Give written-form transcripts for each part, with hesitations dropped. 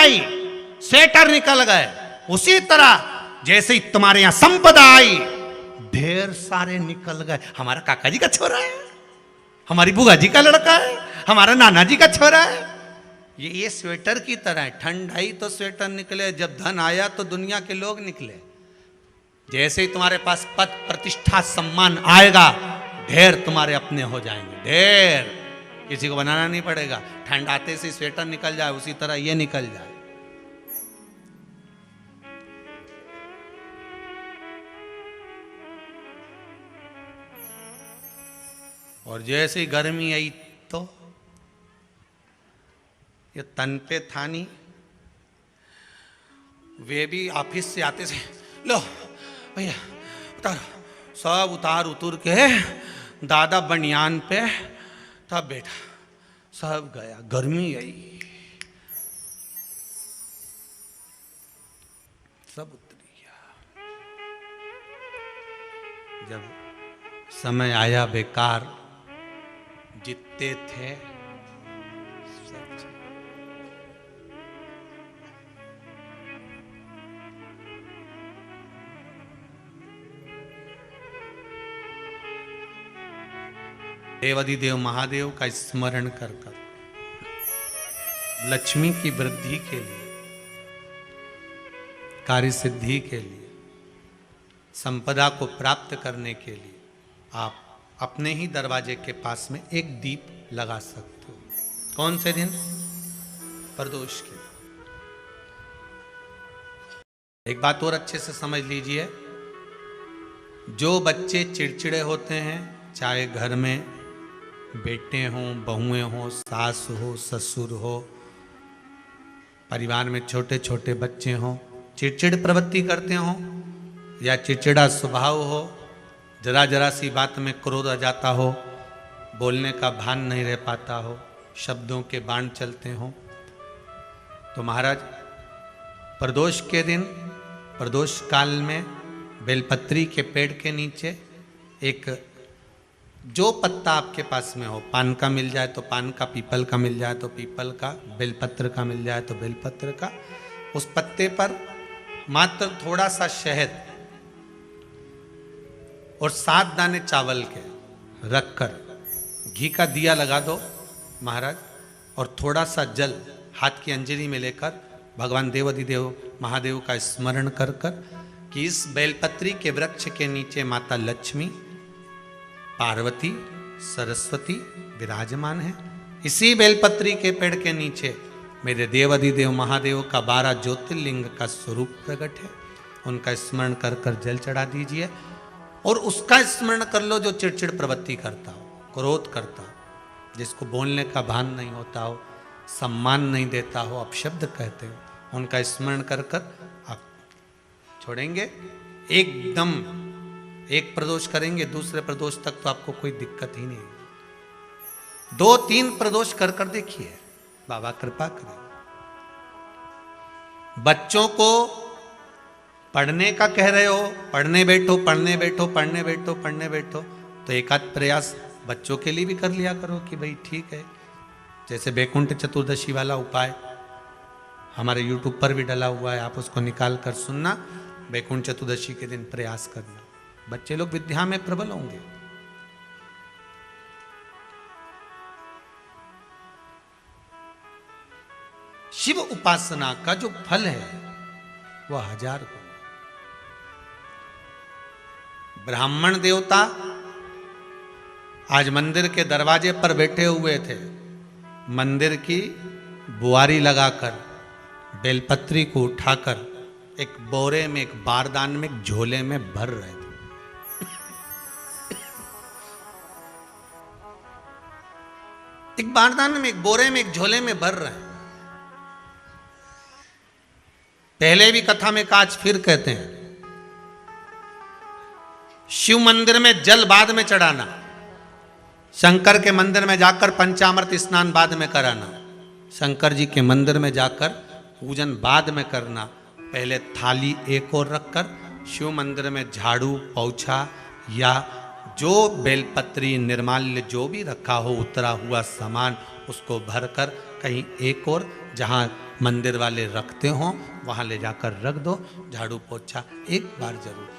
आई, sweater निकल गए। उसी तरह जैसे ही तुम्हारे यहां संपदा आई, ढेर सारे निकल गए। हमारा काका जी का छोरा है, हमारी बुआ जी का लड़का है, हमारा नाना जी का छोरा है। ये स्वेटर की तरह है, ठंड आई तो स्वेटर निकले, जब धन आया तो दुनिया के लोग निकले। जैसे ही तुम्हारे पास पद प्रतिष्ठा सम्मान आएगा, ढेर तुम्हारे अपने हो जाएंगे। ढेर किसी को बनाना नहीं पड़ेगा। ठंड आते से स्वेटर निकल जाए, उसी तरह ये निकल जाए। और जैसे ही गर्मी आई तो ये तन पे था नहीं, वे भी ऑफिस से आते से लो भैया उतारो, सब उतार उतर के दादा बनियान पे, तब बैठा, सब गया। गर्मी आई, सब उतर गया। जब समय आया बेकार, जितते थे सब। देवाधिदेव महादेव का स्मरण कर कर लक्ष्मी की वृद्धि के लिए, कार्य सिद्धि के लिए, संपदा को प्राप्त करने के लिए आप अपने ही दरवाजे के पास में एक दीप लगा सकते हो। कौन से दिन? प्रदोष के। एक बात और अच्छे से समझ लीजिए, जो बच्चे चिड़चिड़े होते हैं, चाहे घर में बेटे हों, बहुएं हों, सास हो, ससुर हो, परिवार में छोटे छोटे बच्चे हों, चिड़चिड़ प्रवृत्ति करते हों या चिड़चिड़ा स्वभाव हो, जरा जरा सी बात में क्रोध आ जाता हो, बोलने का भान नहीं रह पाता हो, शब्दों के बाण चलते हों, तो महाराज प्रदोष के दिन, प्रदोष काल में बेलपत्री के पेड़ के नीचे एक, जो पत्ता आपके पास में हो, पान का मिल जाए तो पान का, पीपल का मिल जाए तो पीपल का, बेलपत्र का मिल जाए तो बेलपत्र का, उस पत्ते पर मात्र थोड़ा सा शहद और 7 दाने चावल के रखकर घी का दिया लगा दो महाराज, और थोड़ा सा जल हाथ की अंजलि में लेकर भगवान देवाधिदेव महादेव का स्मरण कर कर कि इस बेलपत्री के वृक्ष के नीचे माता लक्ष्मी, पार्वती, सरस्वती विराजमान है। इसी बेलपत्री के पेड़ के नीचे मेरे देवाधिदेव महादेव का 12 ज्योतिर्लिंग का स्वरूप प्रकट है। उनका स्मरण कर कर जल चढ़ा दीजिए और उसका स्मरण कर लो जो चिड़चिड़ प्रवृत्ति करता हो, क्रोध करता हो, जिसको बोलने का भान नहीं होता हो, सम्मान नहीं देता हो, अपशब्द कहते हो, उनका स्मरण कर कर आप छोड़ेंगे। एकदम एक प्रदोष करेंगे, दूसरे प्रदोष तक तो आपको कोई दिक्कत ही नहीं। 2-3 प्रदोष कर कर देखिए, बाबा कृपा करें। बच्चों को पढ़ने का कह रहे हो, पढ़ने बैठो, पढ़ने बैठो, पढ़ने बैठो, पढ़ने बैठो, तो एक आध प्रयास बच्चों के लिए भी कर लिया करो कि भाई ठीक है। जैसे बैकुंठ चतुर्दशी वाला उपाय हमारे YouTube पर भी डला हुआ है, आप उसको निकाल कर सुनना। बैकुंठ चतुर्दशी के दिन प्रयास करना, बच्चे लोग विद्या में प्रबल होंगे। शिव उपासना का जो फल है वह 1000 गुना। ब्राह्मण देवता आज मंदिर के दरवाजे पर बैठे हुए थे, मंदिर की बुआरी लगाकर बेलपत्री को उठाकर एक बोरे में, एक बारदान में, एक झोले में भर रहे थे। एक बारदान में, एक बोरे में, एक झोले में भर रहे हैं। पहले भी कथा में काज फिर कहते हैं, शिव मंदिर में जल बाद में चढ़ाना, शंकर के मंदिर में जाकर पंचामृत स्नान बाद में कराना, शंकर जी के मंदिर में जाकर पूजन बाद में करना। पहले थाली एक और रखकर शिव मंदिर में झाड़ू, पोछा या जो बेलपत्री, निर्माल्य जो भी रखा हो, उतरा हुआ सामान, उसको भरकर कहीं एक और, जहाँ मंदिर वाले रखते हो वहां ले जाकर रख दो, झाड़ू पोछा एक बार जरूर।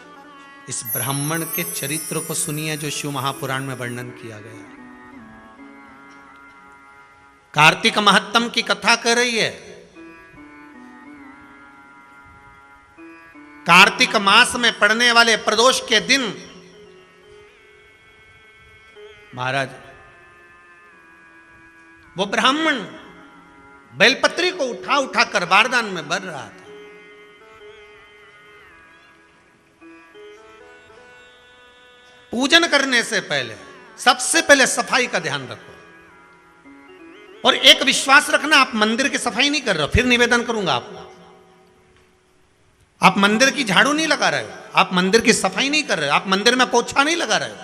इस ब्राह्मण के चरित्र को सुनिए जो शिव महापुराण में वर्णन किया गया। कार्तिक महत्तम की कथा कर रही है। कार्तिक मास में पड़ने वाले प्रदोष के दिन महाराज वो ब्राह्मण बेलपत्री को उठा उठा कर बारदान में भर रहा था। पूजन करने से पहले सबसे पहले सफाई का ध्यान रखो, और एक विश्वास रखना, आप मंदिर की सफाई नहीं कर रहे हो। फिर निवेदन करूंगा आपको, आप मंदिर की झाड़ू नहीं लगा रहे हो, आप मंदिर की सफाई नहीं कर रहे हो, आप मंदिर में पोछा नहीं लगा रहे हो।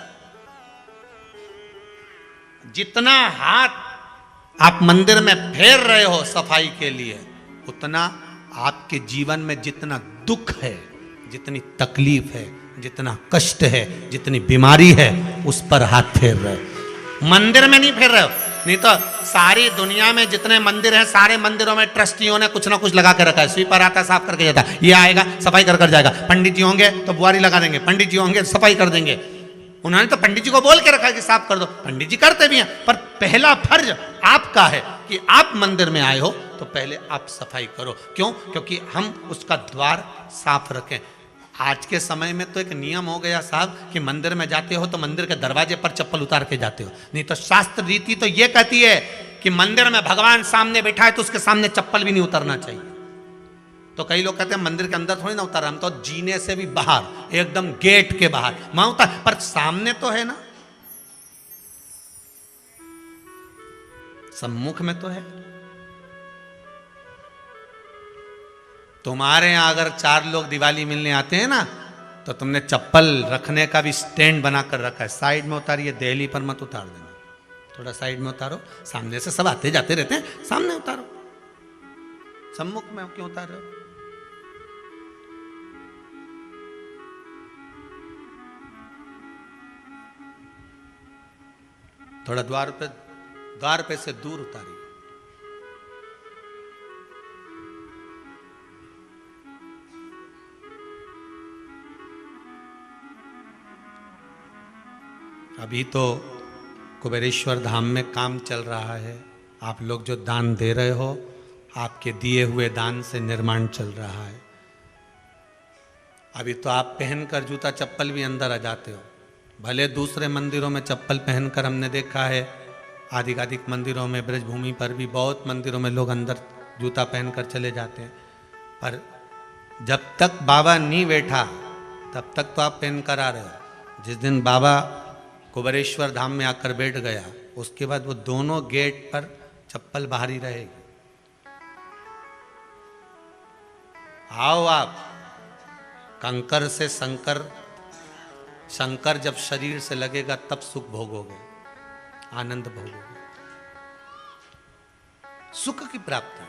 जितना हाथ आप मंदिर में फेर रहे हो सफाई के लिए, उतना आपके जीवन में जितना दुख है, जितनी तकलीफ है, जितना कष्ट है, जितनी बीमारी है, उस पर हाथ फेर रहे हो। मंदिर में नहीं फेर रहे हो। नहीं तो सारी दुनिया में जितने मंदिर हैं, सारे मंदिरों में ट्रस्टियों ने कुछ ना कुछ लगा के रखा है। स्वीपर आता है, साफ करके जाता है, ये आएगा सफाई कर जाएगा। पंडित जी होंगे तो बुआरी लगा देंगे, पंडित जी होंगे सफाई कर देंगे। उन्होंने तो पंडित जी को बोल के रखा है कि साफ कर दो, पंडित जी करते भी हैं। पर पहला फर्ज आपका है कि आप मंदिर में आए हो तो पहले आप सफाई करो। क्यों? क्योंकि हम उसका द्वार साफ रखें। आज के समय में तो एक नियम हो गया साहब कि मंदिर में जाते हो तो मंदिर के दरवाजे पर चप्पल उतार के जाते हो। नहीं तो शास्त्र रीति तो ये कहती है कि मंदिर में भगवान सामने बैठा है तो उसके सामने चप्पल भी नहीं उतरना चाहिए। तो कई लोग कहते हैं मंदिर के अंदर थोड़ी ना उतार, हम तो जीने से भी बाहर, एकदम गेट के बाहर वहां उतार, पर सामने तो है ना, सम्मुख में तो है। तुम्हारे यहां अगर 4 लोग दिवाली मिलने आते हैं ना, तो तुमने चप्पल रखने का भी स्टैंड बनाकर रखा है। साइड में उतारिए, दहली पर मत उतार देना, थोड़ा साइड में उतारो। सामने से सब आते जाते रहते हैं, सामने उतारो। सम्मुख में क्यों उतार रहे हो? थोड़ा द्वार पे से दूर उतारिए। अभी तो कुबेरेश्वर धाम में काम चल रहा है। आप लोग जो दान दे रहे हो, आपके दिए हुए दान से निर्माण चल रहा है। अभी तो आप पहनकर जूता चप्पल भी अंदर आ जाते हो। भले दूसरे मंदिरों में चप्पल पहनकर हमने देखा है, आधिकाधिक मंदिरों में, ब्रजभूमि पर भी बहुत मंदिरों में लोग अंदर जूता पहनकर चले जाते हैं। पर जब तक बाबा नहीं बैठा तब तक तो आप पहनकर आ रहे हो। जिस दिन बाबा कुबेरेश्वर धाम में आकर बैठ गया, उसके बाद वो दोनों गेट पर चप्पल बाहर ही रहेगी। आओ आप, कंकर से शंकर, शंकर जब शरीर से लगेगा तब सुख भोगोगे, आनंद भोगोगे, सुख की प्राप्ति।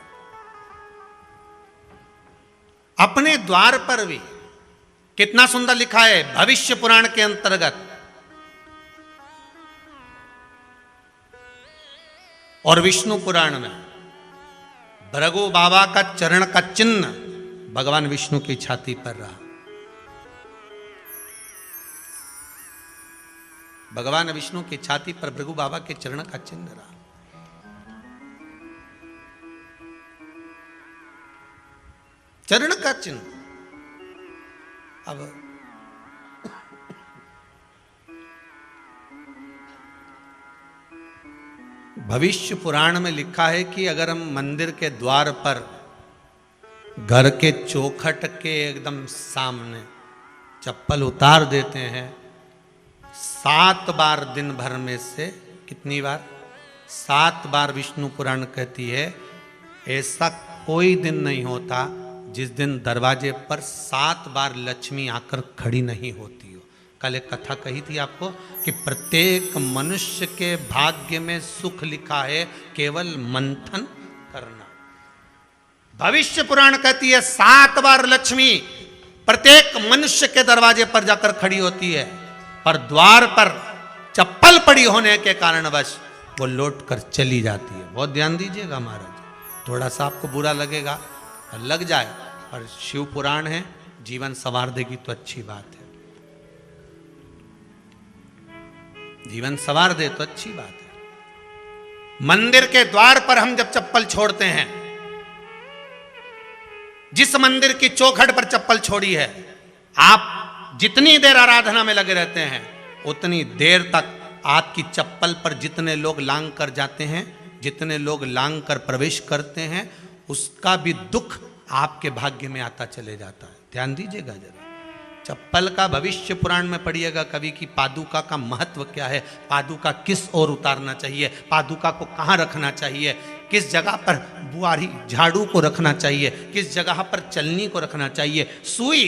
अपने द्वार पर भी कितना सुंदर लिखा है भविष्य पुराण के अंतर्गत। और विष्णु पुराण में भृगु बाबा का चरण का चिन्ह भगवान विष्णु की छाती पर रहा। भगवान विष्णु की छाती पर भृगु बाबा के चरण का चिन्ह रहा। चरण का चिन्ह। अब भविष्य पुराण में लिखा है कि अगर हम मंदिर के द्वार पर, घर के चौखट के एकदम सामने चप्पल उतार देते हैं, 7 बार दिन भर में से, कितनी बार? 7 बार विष्णु पुराण कहती है ऐसा कोई दिन नहीं होता जिस दिन दरवाजे पर 7 बार लक्ष्मी आकर खड़ी नहीं होती हो। कल एक कथा कही थी आपको कि प्रत्येक मनुष्य के भाग्य में सुख लिखा है, केवल मंथन करना। भविष्य पुराण कहती है 7 बार लक्ष्मी प्रत्येक मनुष्य के दरवाजे पर जाकर खड़ी होती है, पर द्वार पर चप्पल पड़ी होने के कारणवश वो लौट कर चली जाती है। बहुत ध्यान दीजिएगा महाराज। थोड़ा सा आपको बुरा लगेगा और लग जाए, और शिव पुराण है, जीवन संवार देगी तो अच्छी बात है। जीवन संवार दे तो अच्छी बात है। मंदिर के द्वार पर हम जब चप्पल छोड़ते हैं, जिस मंदिर की चौखट पर चप्पल छोड़ी है, आप जितनी देर आराधना में लगे रहते हैं उतनी देर तक आपकी चप्पल पर जितने लोग लांग कर जाते हैं, जितने लोग लांग कर प्रवेश करते हैं, उसका भी दुख आपके भाग्य में आता चले जाता है। ध्यान दीजिएगा जरा। चप्पल का भविष्य पुराण में पढ़िएगा कवि की पादुका का महत्व क्या है, पादुका किस ओर उतारना चाहिए, पादुका को कहाँ रखना चाहिए, किस जगह पर बुआरी झाड़ू को रखना चाहिए, किस जगह पर चलनी को रखना चाहिए, सुई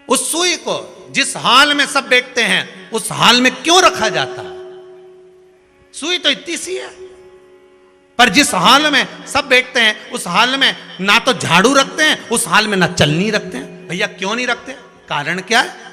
उस सुई को जिस हाल में सब बैठते हैं उस हाल में क्यों रखा जाता है? सुई तो इतनी सी है, पर जिस हाल में सब बैठते हैं उस हाल में ना तो झाड़ू रखते हैं, उस हाल में ना चलनी रखते हैं। भैया क्यों नहीं रखते? कारण क्या है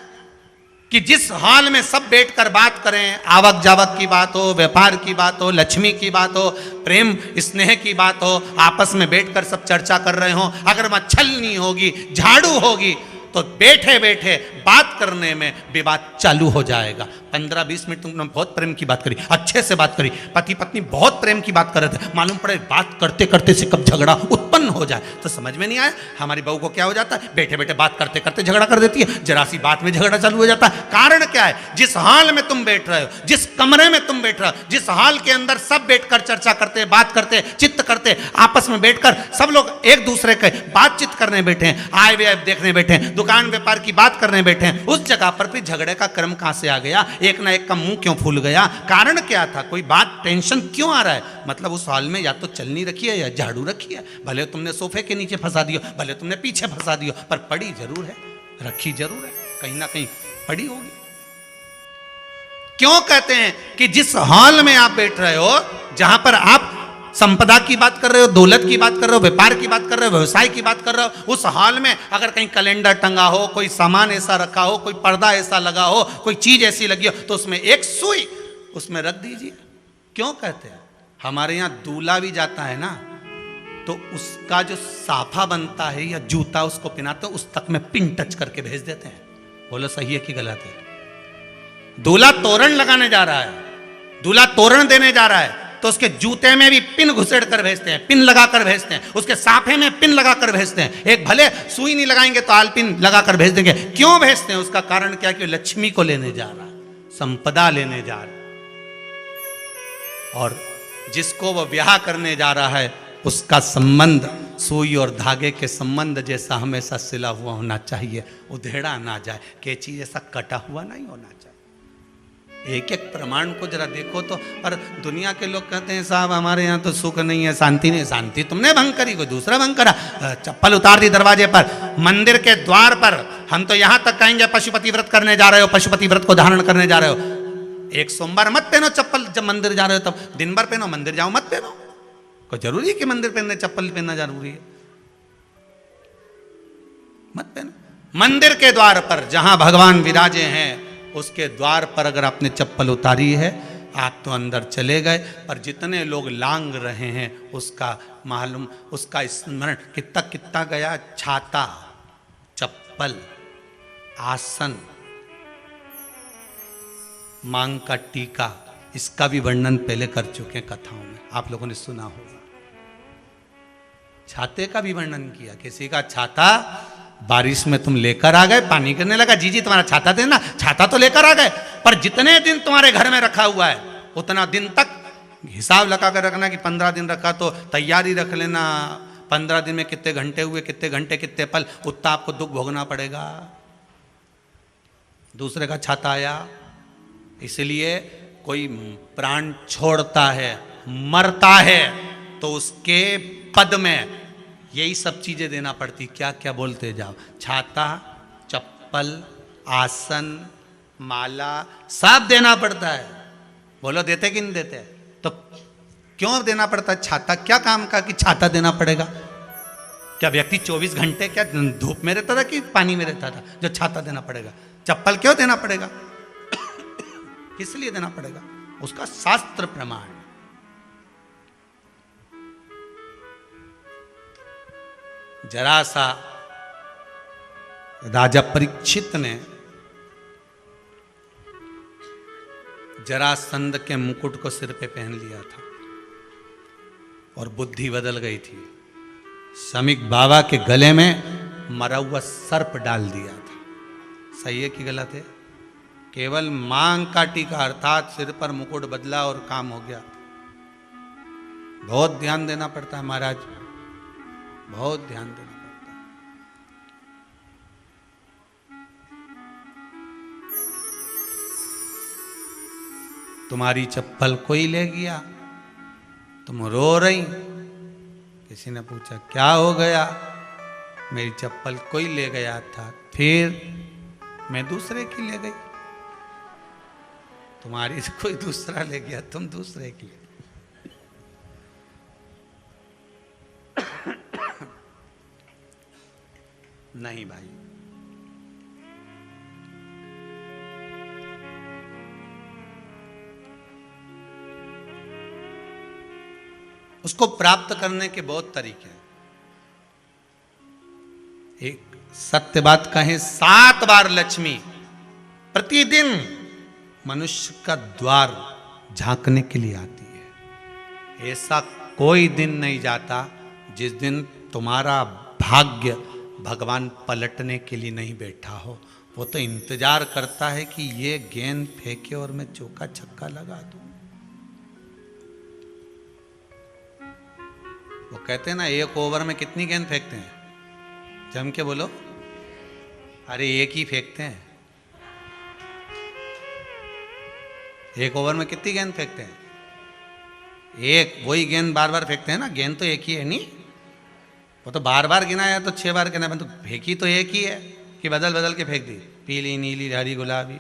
कि जिस हाल में सब बैठकर बात करें, आवक जावक की बात हो, व्यापार की बात हो, लक्ष्मी की बात हो, प्रेम स्नेह की बात हो, आपस में बैठकर सब चर्चा कर रहे हो, अगर वहां छलनी होगी, झाड़ू होगी, तो बैठे बैठे बात करने में विवाद चालू हो जाएगा। 15-20 मिनट तुमने बहुत प्रेम की बात करी, अच्छे से बात करी, पति पत्नी बहुत प्रेम की बात कर रहे थे, मालूम पड़े बात करते करते से कब झगड़ा उत्पन्न हो जाए तो समझ में नहीं आया। हमारी बहू को क्या हो जाता है, बैठे बैठे बात करते करते झगड़ा कर देती है, जरा सी बात में झगड़ा चालू हो जाता है। कारण क्या है? जिस हाल में तुम बैठ रहे हो, जिस कमरे में तुम बैठ रहे हो, जिस हाल के अंदर सब बैठकर चर्चा करते, बात करते, चित्त करते, आपस में बैठकर सब लोग एक दूसरे के बातचीत करने बैठे हैं, आय व्यय देखने बैठे हैं, दुकान व्यापार की बात करने बैठे हैं, उस जगह पर भी झगड़े का क्रम कहां से आ गया? एक ना एक का मुंह क्यों फूल गया? कारण क्या था? कोई बात टेंशन क्यों आ रहा है? मतलब उस हाल में या तो चलनी रखी है या झाड़ू रखी है, भले तुमने सोफे के नीचे फंसा दियो, भले तुमने पीछे फंसा दियो, पर पड़ी जरूर है, रखी जरूर है, कहीं ना कहीं पड़ी होगी। क्यों कहते हैं कि जिस हाल में आप बैठ रहे हो, जहां पर आप संपदा की बात कर रहे हो, दौलत की बात कर रहे हो, व्यापार की बात कर रहे हो, व्यवसाय की बात कर रहे हो, उस हाल में अगर कहीं कैलेंडर टंगा हो, कोई सामान ऐसा रखा हो, कोई पर्दा ऐसा लगा हो, कोई चीज ऐसी लगी हो, तो उसमें एक सुई उसमें रख दीजिए। क्यों कहते हैं? हमारे यहां दूल्हा भी जाता है ना, तो उसका जो साफा बनता है या जूता उसको पहनाते, उस तक में पिन टच करके भेज देते हैं। बोलो सही है कि गलत है? दूल्हा तोरण लगाने जा रहा है, दूल्हा तोरण देने जा रहा है, तो उसके जूते में भी पिन घुसेड़ कर भेजते हैं, पिन लगा कर भेजते हैं, उसके साफे में पिन लगा कर भेजते हैं। एक भले सुई नहीं लगाएंगे तो आल पिन लगा कर भेज देंगे। क्यों भेजते हैं? उसका कारण क्या? कि लक्ष्मी को लेने जा रहा है, संपदा लेने जा रहा है, और जिसको वो ब्याह करने जा रहा है उसका संबंध सुई और धागे के संबंध जैसा हमेशा सिला हुआ होना चाहिए, उधेड़ा ना जाए, कि चीज ऐसा कटा हुआ नहीं होना चाहिए। एक एक प्रमाण को जरा देखो तो। और दुनिया के लोग कहते हैं साहब हमारे यहाँ तो सुख नहीं है, शांति नहीं। शांति तुमने भंग करी, कोई दूसरा भंग करा। चप्पल उतार दी दरवाजे पर, मंदिर के द्वार पर। हम तो यहाँ तक कहेंगे पशुपति व्रत करने जा रहे हो, पशुपति व्रत को धारण करने जा रहे हो, एक सोमवार मत पहनो चप्पल। जब मंदिर जा रहे हो तब दिन भर पहनो, मंदिर जाओ मत पहनो। कोई जरूरी है कि मंदिर पहनने चप्पल पहनना जरूरी है? मत पहनो। मंदिर के द्वार पर जहां भगवान विराजे हैं उसके द्वार पर अगर आपने चप्पल उतारी है, आप तो अंदर चले गए, पर जितने लोग लांग रहे हैं उसका मालूम, उसका स्मरण कितना कितना गया। छाता, चप्पल, आसन, मांग का टीका, इसका भी वर्णन पहले कर चुके हैं कथाओं में, आप लोगों ने सुना होगा। छाते का भी वर्णन किया। किसी का छाता बारिश में तुम लेकर आ गए, पानी गिरने लगा, जी तुम्हारा छाता देना, छाता तो लेकर आ गए, पर जितने दिन तुम्हारे घर में रखा हुआ है उतना दिन तक हिसाब लगा कर रखना कि 15 दिन रखा तो तैयारी रख लेना। 15 दिन में कितने घंटे हुए, कितने घंटे कितने पल, उतना आपको दुख भोगना पड़ेगा। दूसरे का छाता आया, इसलिए कोई प्राण छोड़ता है, मरता है, तो उसके पद में यही सब चीजें देना पड़ती। क्या क्या बोलते जाओ, छाता, चप्पल, आसन, माला, सब देना पड़ता है। बोलो देते कि नहीं देते? तो क्यों देना पड़ता है छाता? क्या काम का कि छाता देना पड़ेगा? क्या व्यक्ति 24 घंटे क्या धूप में रहता था कि पानी में रहता था जो छाता देना पड़ेगा? चप्पल क्यों देना पड़ेगा? किस लिए देना पड़ेगा? उसका शास्त्र प्रमाण। जरा सा राजा परीक्षित ने जरासंध के मुकुट को सिर पे पहन लिया था और बुद्धि बदल गई थी। समीक बाबा के गले में मरा हुआ सर्प डाल दिया था। सही है कि गलत है? केवल मांग का टीका अर्थात सिर पर मुकुट बदला और काम हो गया। बहुत ध्यान देना पड़ता है महाराज, बहुत ध्यान देना पड़ता है। तुम्हारी चप्पल कोई ले गया, तुम रो रही। किसी ने पूछा क्या हो गया? मेरी चप्पल कोई ले गया था, फिर मैं दूसरे की ले गई। तुम्हारी से कोई दूसरा ले गया, तुम दूसरे की ले। नहीं भाई, उसको प्राप्त करने के बहुत तरीके हैं। एक सत्य बात कहें, 7 बार लक्ष्मी प्रतिदिन मनुष्य का द्वार झांकने के लिए आती है। ऐसा कोई दिन नहीं जाता जिस दिन तुम्हारा भाग्य भगवान पलटने के लिए नहीं बैठा हो। वो तो इंतजार करता है कि ये गेंद फेंके और मैं चौका छक्का लगा दूं। वो कहते हैं ना, एक ओवर में कितनी गेंद फेंकते हैं? जम के बोलो। अरे एक ही फेंकते हैं। एक ओवर में कितनी गेंद फेंकते हैं? एक। वही गेंद बार बार फेंकते हैं ना, गेंद तो एक ही है नहीं। वो तो बार बार गिना है तो 6 बार गिना, तो फेंकी तो एक ही है कि बदल बदल के फेंक दी, पीली नीली हरी गुलाबी?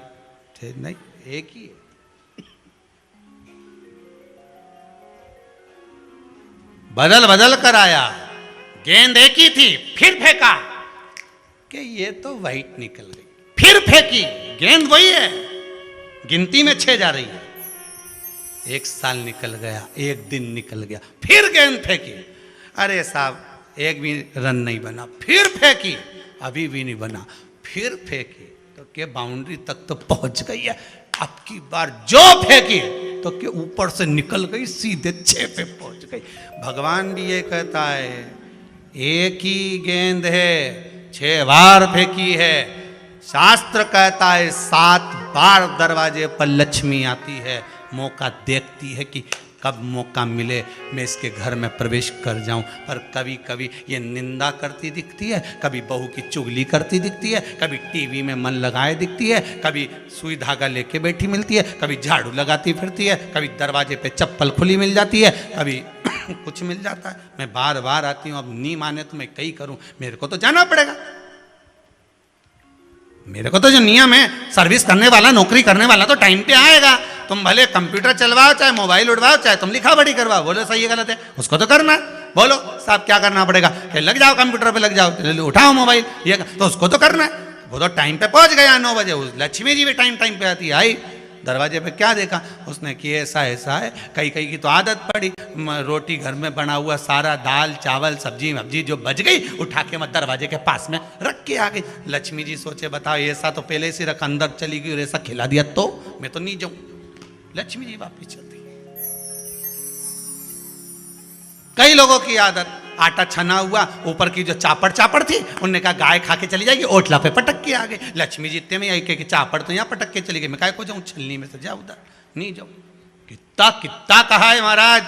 नहीं, एक ही है। बदल बदल कर आया, गेंद एक ही थी, फिर फेंका कि ये तो वाइट निकल गई, फिर फेंकी, गेंद वही है, गिनती में 6 जा रही है। 1 साल निकल गया, 1 दिन निकल गया, फिर गेंद फेंकी। अरे साहब, एक भी रन नहीं बना, फिर फेंकी, अभी भी नहीं बना, फिर फेंकी तो के बाउंड्री तक तो पहुंच गई है। अब की बार जो फेंकी तो के ऊपर से निकल गई, सीधे 6 पे पहुंच गई। भगवान भी ये कहता है, एक ही गेंद है, 6 बार फेंकी है। शास्त्र कहता है 7 बार दरवाजे पर लक्ष्मी आती है, मौका देखती है कि कब मौका मिले मैं इसके घर में प्रवेश कर जाऊं। पर कभी कभी ये निंदा करती दिखती है, कभी बहू की चुगली करती दिखती है, कभी टीवी में मन लगाए दिखती है, कभी सुई धागा लेके बैठी मिलती है, कभी झाड़ू लगाती फिरती है, कभी दरवाजे पे चप्पल खुली मिल जाती है, कभी कुछ मिल जाता है। मैं बार बार आती हूँ, अब नहीं माने तो मैं कई करूं, मेरे को तो जाना पड़ेगा। मेरे को तो जो नियम है, सर्विस करने वाला, नौकरी करने वाला तो टाइम पे आएगा। तुम भले कंप्यूटर चलवाओ, चाहे मोबाइल उड़वाओ, चाहे तुम लिखा पढ़ी करवाओ, बोलो सही है गलत है, उसको तो करना है। बोलो साहब क्या करना पड़ेगा? कि लग जाओ कंप्यूटर पे, लग जाओ, उठाओ मोबाइल, ये तो उसको तो करना है। वो तो टाइम पे पहुंच गया 9 बजे। लक्ष्मी जी भी टाइम पे आती है। आई दरवाजे पे क्या देखा उसने कि ऐसा ऐसा है। कई कई की तो आदत पड़ी, रोटी घर में बना हुआ सारा दाल चावल सब्जी वब्जी जो बच गई, उठा के मैं दरवाजे के पास में रख के आ गई। लक्ष्मी जी सोचे बताओ, ऐसा तो पहले से रख, अंदर चली गई और ऐसा खिला दिया तो मैं तो नहीं जाऊं। लक्ष्मी जी वापिस चलती। कई लोगों की आदत, आटा छना हुआ, ऊपर की जो चापड़ चापड़ थी, उन्होंने कहा गाय खा के चली जाएगी, ओटला पे पटक के आ गए। लक्ष्मी जी इतने में आई कि चापड़ तो यहाँ पटक के चली गई, मैं काय को जाऊं, छलनी में से जा उधर, नहीं जाऊं। कितना कितना कहा है महाराज,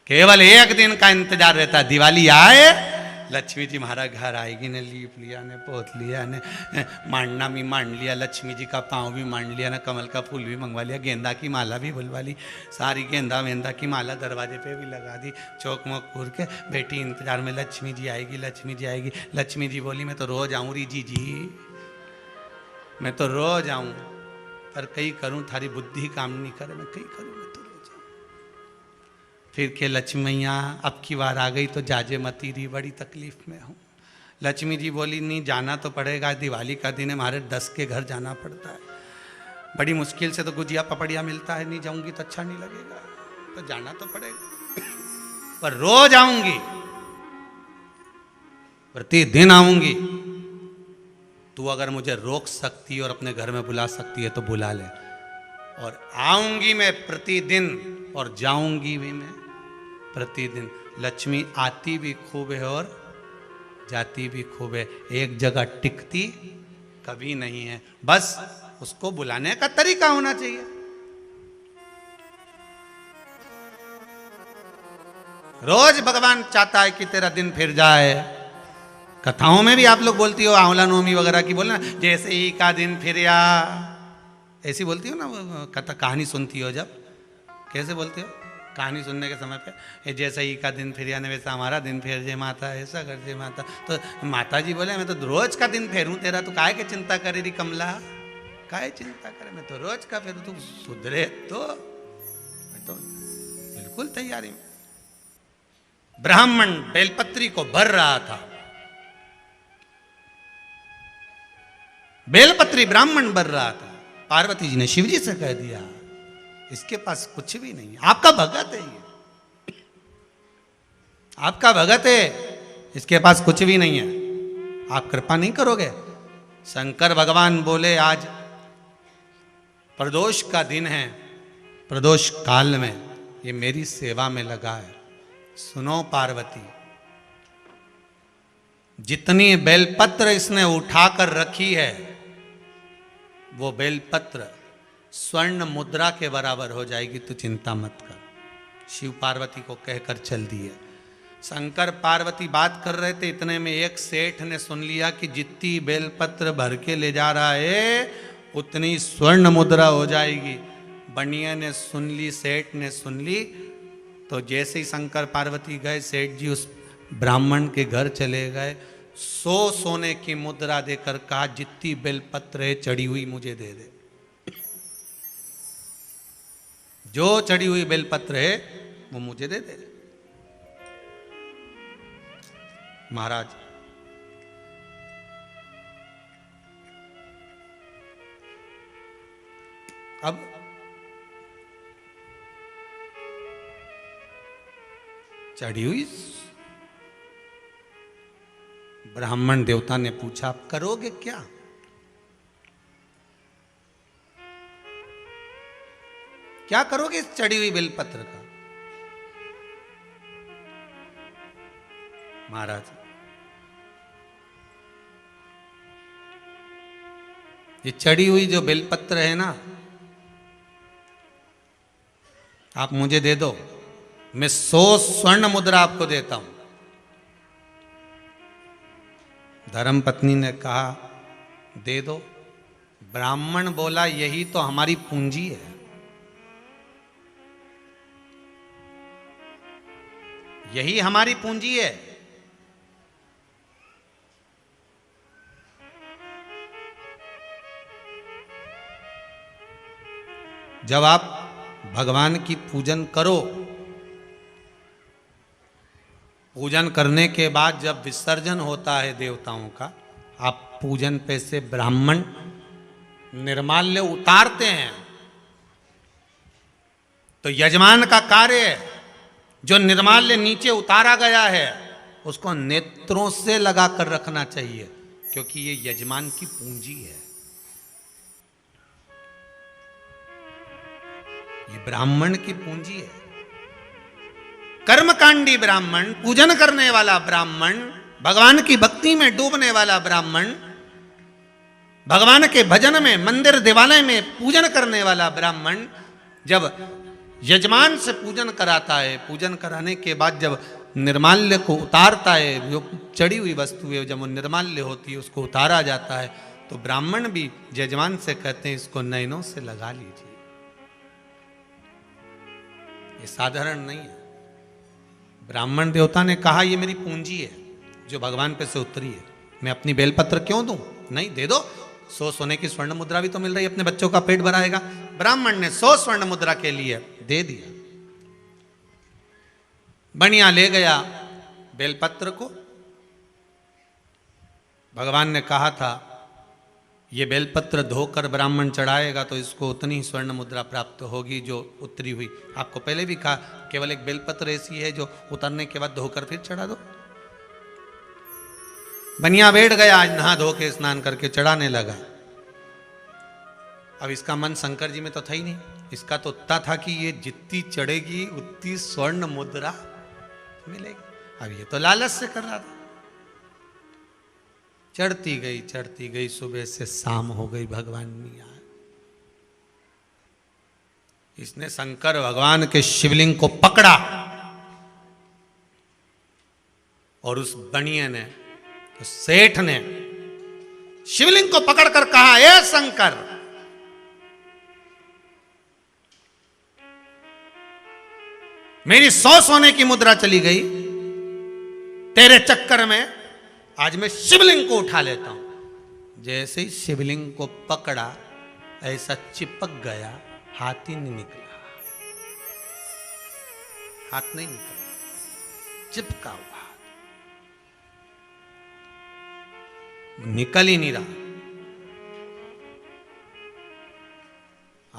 केवल एक दिन का इंतजार रहता, दिवाली आए लक्ष्मी जी महाराज घर आएगी ने, लीप लिया ने, पोत लिया ने, मांडना भी मांड लिया, लक्ष्मी जी का पाँव भी मांड लिया ना, कमल का फूल भी मंगवा लिया, गेंदा की माला भी बुलवा ली, सारी गेंदा वेंदा की माला दरवाजे पे भी लगा दी, चौक मोक पूर के बेटी इंतजार में, लक्ष्मी जी आएगी, लक्ष्मी जी आएगी। लक्ष्मी जी बोली मैं तो रोज आऊँ री जी, मैं तो रोज आऊँ, पर कई करूँ थारी बुद्धि काम नहीं करे, मैं कई करूँ, मैं तो रोज आऊँ। फिर के लक्ष्मी मैया अब की बार आ गई तो जाजे मती रही, बड़ी तकलीफ में हूँ। लक्ष्मी जी बोली नहीं जाना तो पड़ेगा, दिवाली का दिन है, हमारे 10 के घर जाना पड़ता है, बड़ी मुश्किल से तो गुजिया पपड़िया मिलता है, नहीं जाऊंगी तो अच्छा नहीं लगेगा, तो जाना तो पड़ेगा। पर रोज आऊंगी, प्रतिदिन आऊंगी। तू अगर मुझे रोक सकती है और अपने घर में बुला सकती है तो बुला ले, और आऊंगी मैं प्रतिदिन और जाऊंगी भी मैं प्रतिदिन। लक्ष्मी आती भी खूब है और जाती भी खूब है, एक जगह टिकती कभी नहीं है। बस उसको बुलाने का तरीका होना चाहिए। रोज भगवान चाहता है कि तेरा दिन फिर जाए। कथाओं में भी आप लोग बोलती हो, आंवला नवमी वगैरह की बोलना, जैसे ही का दिन फिर या, ऐसी बोलती हो ना कथा, कहानी सुनती हो जब, कैसे बोलती हो कहानी सुनने के समय पे, ये जैसे ही का दिन फिर यानी वैसा हमारा दिन फेर जे माता, ऐसा कर जे माता। तो माता जी बोले मैं तो रोज का दिन फेरूं तेरा, तू काहे के चिंता करे री कमला, काहे चिंता करे, मैं तो रोज का फेरू, तू सुधरे तो। मैं तो बिल्कुल तैयारी में। ब्राह्मण बेलपत्री को भर रहा था, बेलपत्री ब्राह्मण भर रहा था। पार्वती जी ने शिव जी से कह दिया इसके पास कुछ भी नहीं है, आपका भगत है ये, आपका भगत है, इसके पास कुछ भी नहीं है, आप कृपा नहीं करोगे। शंकर भगवान बोले आज प्रदोष का दिन है, प्रदोष काल में ये मेरी सेवा में लगा है। सुनो पार्वती, जितनी बेलपत्र इसने उठाकर रखी है वो बेलपत्र स्वर्ण मुद्रा के बराबर हो जाएगी, तू चिंता मत कर। शिव पार्वती को कहकर चल दिए। शंकर पार्वती बात कर रहे थे, इतने में एक सेठ ने सुन लिया कि जितनी बेलपत्र भर के ले जा रहा है उतनी स्वर्ण मुद्रा हो जाएगी। बनिया ने सुन ली, सेठ ने सुन ली, तो जैसे ही शंकर पार्वती गए, सेठ जी उस ब्राह्मण के घर चले गए, 100 सोने की मुद्रा देकर कहा जितनी बेलपत्र है चढ़ी हुई मुझे दे दे, जो चढ़ी हुई बेलपत्र है वो मुझे दे दे। महाराज अब चढ़ी हुई, ब्राह्मण देवता ने पूछा आप करोगे क्या? क्या करोगे इस चढ़ी हुई बेलपत्र का? महाराज ये चढ़ी हुई जो बेलपत्र है ना, आप मुझे दे दो, मैं 100 स्वर्ण मुद्रा आपको देता हूं। धर्मपत्नी ने कहा दे दो। ब्राह्मण बोला यही तो हमारी पूंजी है, यही हमारी पूंजी है। जब आप भगवान की पूजन करो, पूजन करने के बाद जब विसर्जन होता है देवताओं का, आप पूजन पे से ब्राह्मण निर्माल्य उतारते हैं, तो यजमान का कार्य है जो निर्माल्य नीचे उतारा गया है उसको नेत्रों से लगाकर रखना चाहिए, क्योंकि ये यजमान की पूंजी है। ये ब्राह्मण की पूंजी है। कर्मकांडी ब्राह्मण, पूजन करने वाला ब्राह्मण, भगवान की भक्ति में डूबने वाला ब्राह्मण, भगवान के भजन में, मंदिर दिवालय में पूजन करने वाला ब्राह्मण जब यजमान से पूजन कराता है, पूजन कराने के बाद जब निर्माल्य को उतारता है, जो चढ़ी हुई वस्तु है जब वो निर्माल्य होती है उसको उतारा जाता है, तो ब्राह्मण भी यजमान से कहते हैं इसको नयनों से लगा लीजिए। ये साधारण नहीं है। ब्राह्मण देवता ने कहा ये मेरी पूंजी है जो भगवान पे से उतरी है, मैं अपनी बेलपत्र क्यों दूं? नहीं, दे दो। 100 सोने की स्वर्ण मुद्रा भी तो मिल रही है, अपने बच्चों का पेट भराएगा। ब्राह्मण ने 100 स्वर्ण मुद्रा के लिए दे दिया। बनिया ले गया बेलपत्र को। भगवान ने कहा था ये बेलपत्र धोकर ब्राह्मण चढ़ाएगा तो इसको उतनी ही स्वर्ण मुद्रा प्राप्त होगी जो उतरी हुई। आपको पहले भी कहा, केवल एक बेलपत्र ऐसी है जो उतरने के बाद धोकर फिर चढ़ा दो। बनिया बैठ गया, आज नहा धो के स्नान करके चढ़ाने लगा। अब इसका मन शंकर जी में तो था ही नहीं, इसका तो उतना था कि ये जितनी चढ़ेगी उतनी स्वर्ण मुद्रा मिलेगी। अब ये तो लालच से कर रहा था। चढ़ती गई, सुबह से शाम हो गई, भगवान नहीं आए। इसने शंकर भगवान के शिवलिंग को पकड़ा और उस बनिए ने, उस सेठ ने शिवलिंग को पकड़कर कहा, ए शंकर, मेरी 100 सोने की मुद्रा चली गई, तेरे चक्कर में आज मैं शिवलिंग को उठा लेता हूं। जैसे ही शिवलिंग को पकड़ा, ऐसा चिपक गया, हाथ ही नहीं निकला। हाथ नहीं निकला, चिपका हुआ, निकल ही नहीं रहा।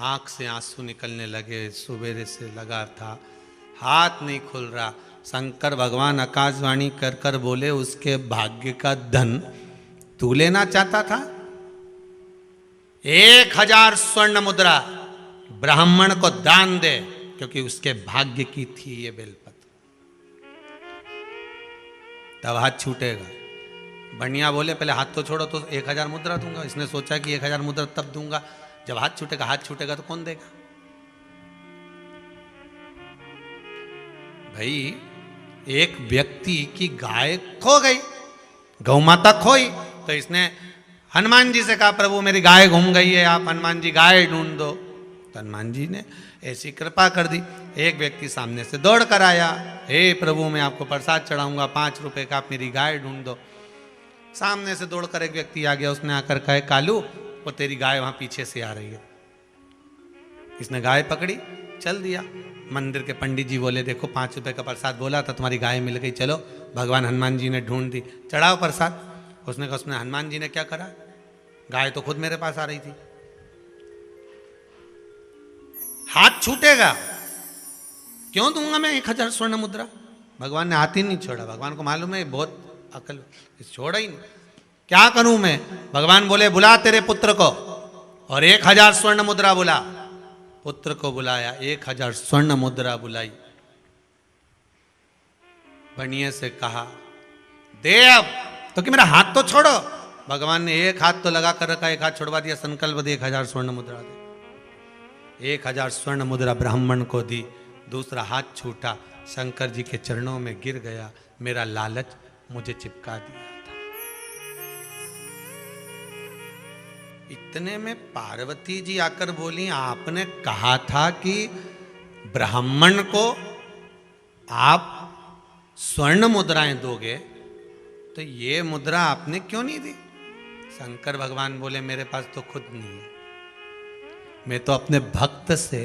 आंख से आंसू निकलने लगे, सुबेरे से लगा था, हाथ नहीं खुल रहा। शंकर भगवान आकाशवाणी कर कर बोले, उसके भाग्य का धन तू लेना चाहता था? 1000 स्वर्ण मुद्रा ब्राह्मण को दान दे, क्योंकि उसके भाग्य की थी ये बेलपत्र। तब हाथ छूटेगा। बनिया बोले, पहले हाथ तो छोड़ो, तो 1000 मुद्रा दूंगा। इसने सोचा कि 1000 मुद्रा तब दूंगा जब हाथ छूटेगा। हाथ छूटेगा तो कौन देगा? भाई, एक व्यक्ति की गाय खो गई, गौ माता खोई, तो इसने हनुमान जी से कहा, प्रभु मेरी गाय घूम गई है, आप हनुमान जी गाय ढूंढ दो। तो हनुमान जी ने ऐसी कृपा कर दी। एक व्यक्ति सामने से दौड़ कर आया, हे प्रभु मैं आपको प्रसाद चढ़ाऊंगा, 5 रुपए का, आप मेरी गाय ढूंढ दो। सामने से दौड़कर एक व्यक्ति आ गया, उसने आकर कहा, कालू वो तेरी गाय वहां पीछे से आ रही है। इसने गाय पकड़ी, चल दिया। मंदिर के पंडित जी बोले, देखो 5 रुपए का प्रसाद बोला था, तुम्हारी गाय मिल गई, चलो। भगवान हनुमान जी ने ढूंढ दी, चढ़ाओ प्रसाद। उसने कहा, उसने हनुमान जी ने क्या करा, गाय तो खुद मेरे पास आ रही थी। हाथ छूटेगा, क्यों दूंगा मैं 1000 स्वर्ण मुद्रा? भगवान ने हाथ ही नहीं छोड़ा। भगवान को मालूम है बहुत अकल, छोड़ा ही नहीं। क्या करूं मैं? भगवान बोले, बुला तेरे पुत्र को और 1000 स्वर्ण मुद्रा बुला। पुत्र को बुलाया, 1000 स्वर्ण मुद्रा बुलाई। बनिए से कहा, दे अब, तो कि मेरा हाथ तो छोड़ो। भगवान ने एक हाथ तो लगा कर रखा, एक हाथ छोड़वा दिया, संकल्प दे 1000 स्वर्ण मुद्रा दे। 1000 स्वर्ण मुद्रा ब्राह्मण को दी, दूसरा हाथ छूटा, शंकर जी के चरणों में गिर गया। मेरा लालच मुझे चिपका दिया था। इतने में पार्वती जी आकर बोली, आपने कहा था कि ब्राह्मण को आप स्वर्ण मुद्राएं दोगे, तो ये मुद्रा आपने क्यों नहीं दी? शंकर भगवान बोले, मेरे पास तो खुद नहीं है, मैं तो अपने भक्त से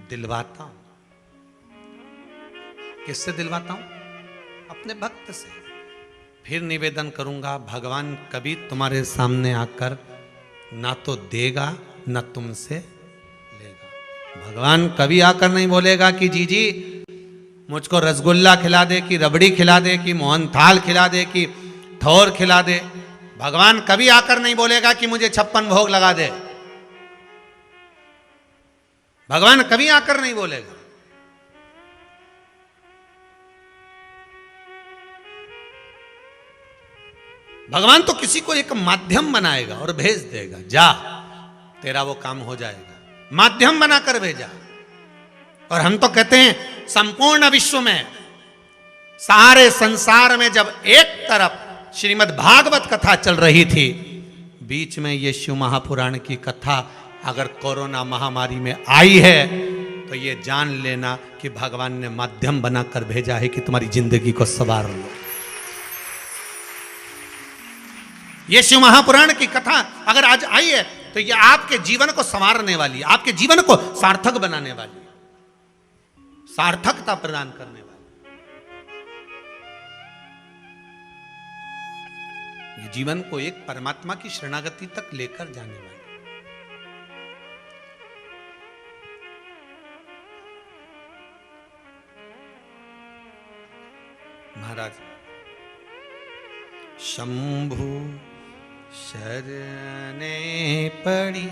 दिलवाता हूं। किससे दिलवाता हूं? अपने भक्त से। फिर निवेदन करूंगा, भगवान कभी तुम्हारे सामने आकर ना तो देगा ना तुमसे लेगा। भगवान कभी आकर नहीं बोलेगा कि जी जी मुझको रसगुल्ला खिला दे, कि रबड़ी खिला दे, कि मोहनथाल खिला दे, कि ठोर खिला दे। भगवान कभी आकर नहीं बोलेगा कि मुझे 56 भोग लगा दे। भगवान कभी आकर नहीं बोलेगा। भगवान तो किसी को एक माध्यम बनाएगा और भेज देगा, जा तेरा वो काम हो जाएगा। माध्यम बनाकर भेजा। और हम तो कहते हैं संपूर्ण विश्व में, सारे संसार में जब एक तरफ श्रीमद् भागवत कथा चल रही थी, बीच में ये शिव महापुराण की कथा अगर कोरोना महामारी में आई है, तो ये जान लेना कि भगवान ने माध्यम बनाकर भेजा है कि तुम्हारी जिंदगी को संवार लो। ये शिव महापुराण की कथा अगर आज आई है, तो ये आपके जीवन को संवारने वाली है, आपके जीवन को सार्थक बनाने वाली है, सार्थकता प्रदान करने वाली। ये जीवन को एक परमात्मा की शरणागति तक लेकर जाने वाली। महाराज, शंभु शरणे पड़ी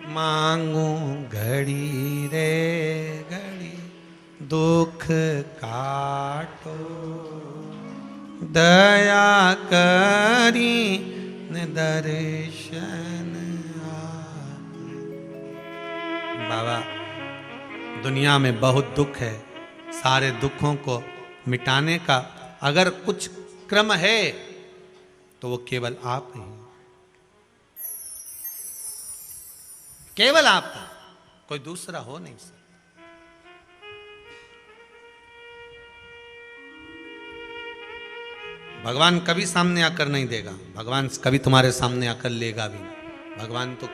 मांगू घड़ी रे घड़ी, दुख काटो दया करी न दर्शन बाबा, दुनिया में बहुत दुख है। सारे दुखों को मिटाने का अगर कुछ क्रम है तो वो केवल आप ही, केवल आप, कोई दूसरा हो नहीं सकता। भगवान कभी सामने आकर नहीं देगा, भगवान कभी तुम्हारे सामने आकर लेगा भी नहीं। भगवान तो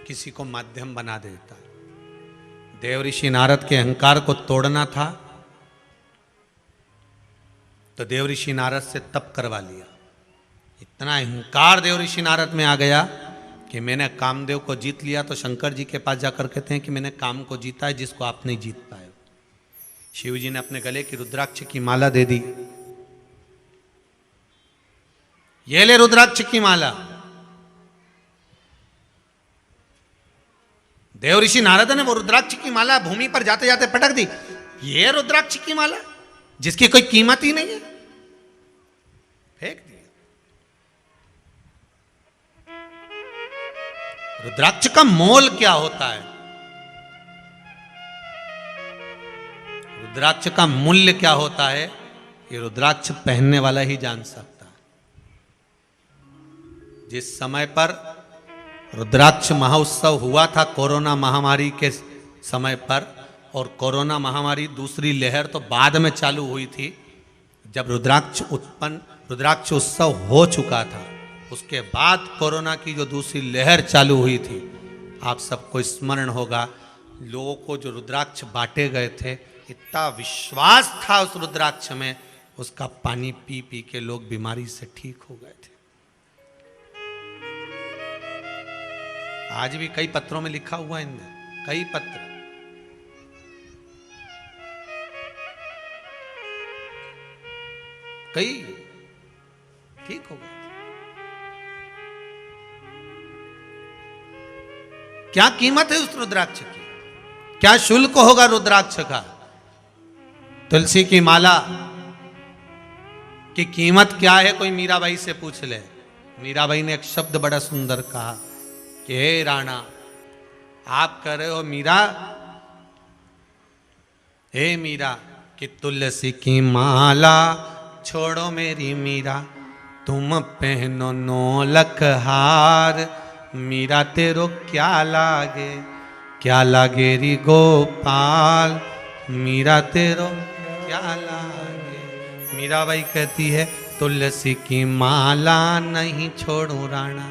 किसी को माध्यम बना देता है। देव ऋषि नारद के अहंकार को तोड़ना था तो देव ऋषि नारद से तप करवा लिया। इतना अहंकार देव ऋषि नारद में आ गया कि मैंने कामदेव को जीत लिया। तो शंकर जी के पास जाकर कहते हैं कि मैंने काम को जीता है जिसको आप नहीं जीत पाए। शिव जी ने अपने गले की रुद्राक्ष की माला दे दी, ये ले रुद्राक्ष की माला। देव ऋषि नारद ने वो रुद्राक्ष की माला भूमि पर जाते जाते पटक दी। ये रुद्राक्ष की माला जिसकी कोई कीमत ही नहीं है, फेंक दिया। रुद्राक्ष का मोल क्या होता है, रुद्राक्ष का मूल्य क्या होता है, ये रुद्राक्ष पहनने वाला ही जान सकता है। जिस समय पर रुद्राक्ष महोत्सव हुआ था कोरोना महामारी के समय पर, और कोरोना महामारी दूसरी लहर तो बाद में चालू हुई थी, जब रुद्राक्ष उत्सव हो चुका था, उसके बाद कोरोना की जो दूसरी लहर चालू हुई थी, आप सबको स्मरण होगा, लोगों को जो रुद्राक्ष बांटे गए थे, इतना विश्वास था उस रुद्राक्ष में, उसका पानी पी पी के लोग बीमारी से ठीक हो गए थे। आज भी कई पत्रों में लिखा हुआ है, इनमें कई पत्र, कई ठीक हो गए। क्या कीमत है उस रुद्राक्ष की, क्या शुल्क होगा रुद्राक्ष का। तुलसी की माला की कीमत क्या है, कोई मीराबाई से पूछ ले। मीराबाई ने एक शब्द बड़ा सुंदर कहा कि हे राणा, आप कह रहे हो मीरा, हे मीरा, कि तुलसी की माला छोड़ो मेरी मीरा, तुम पहनो नौलख हार, मीरा तेरो क्या लागे, क्या लागे री गोपाल, मीरा तेरो क्या लागे। मीराबाई कहती है तुलसी की माला नहीं छोड़ू राणा,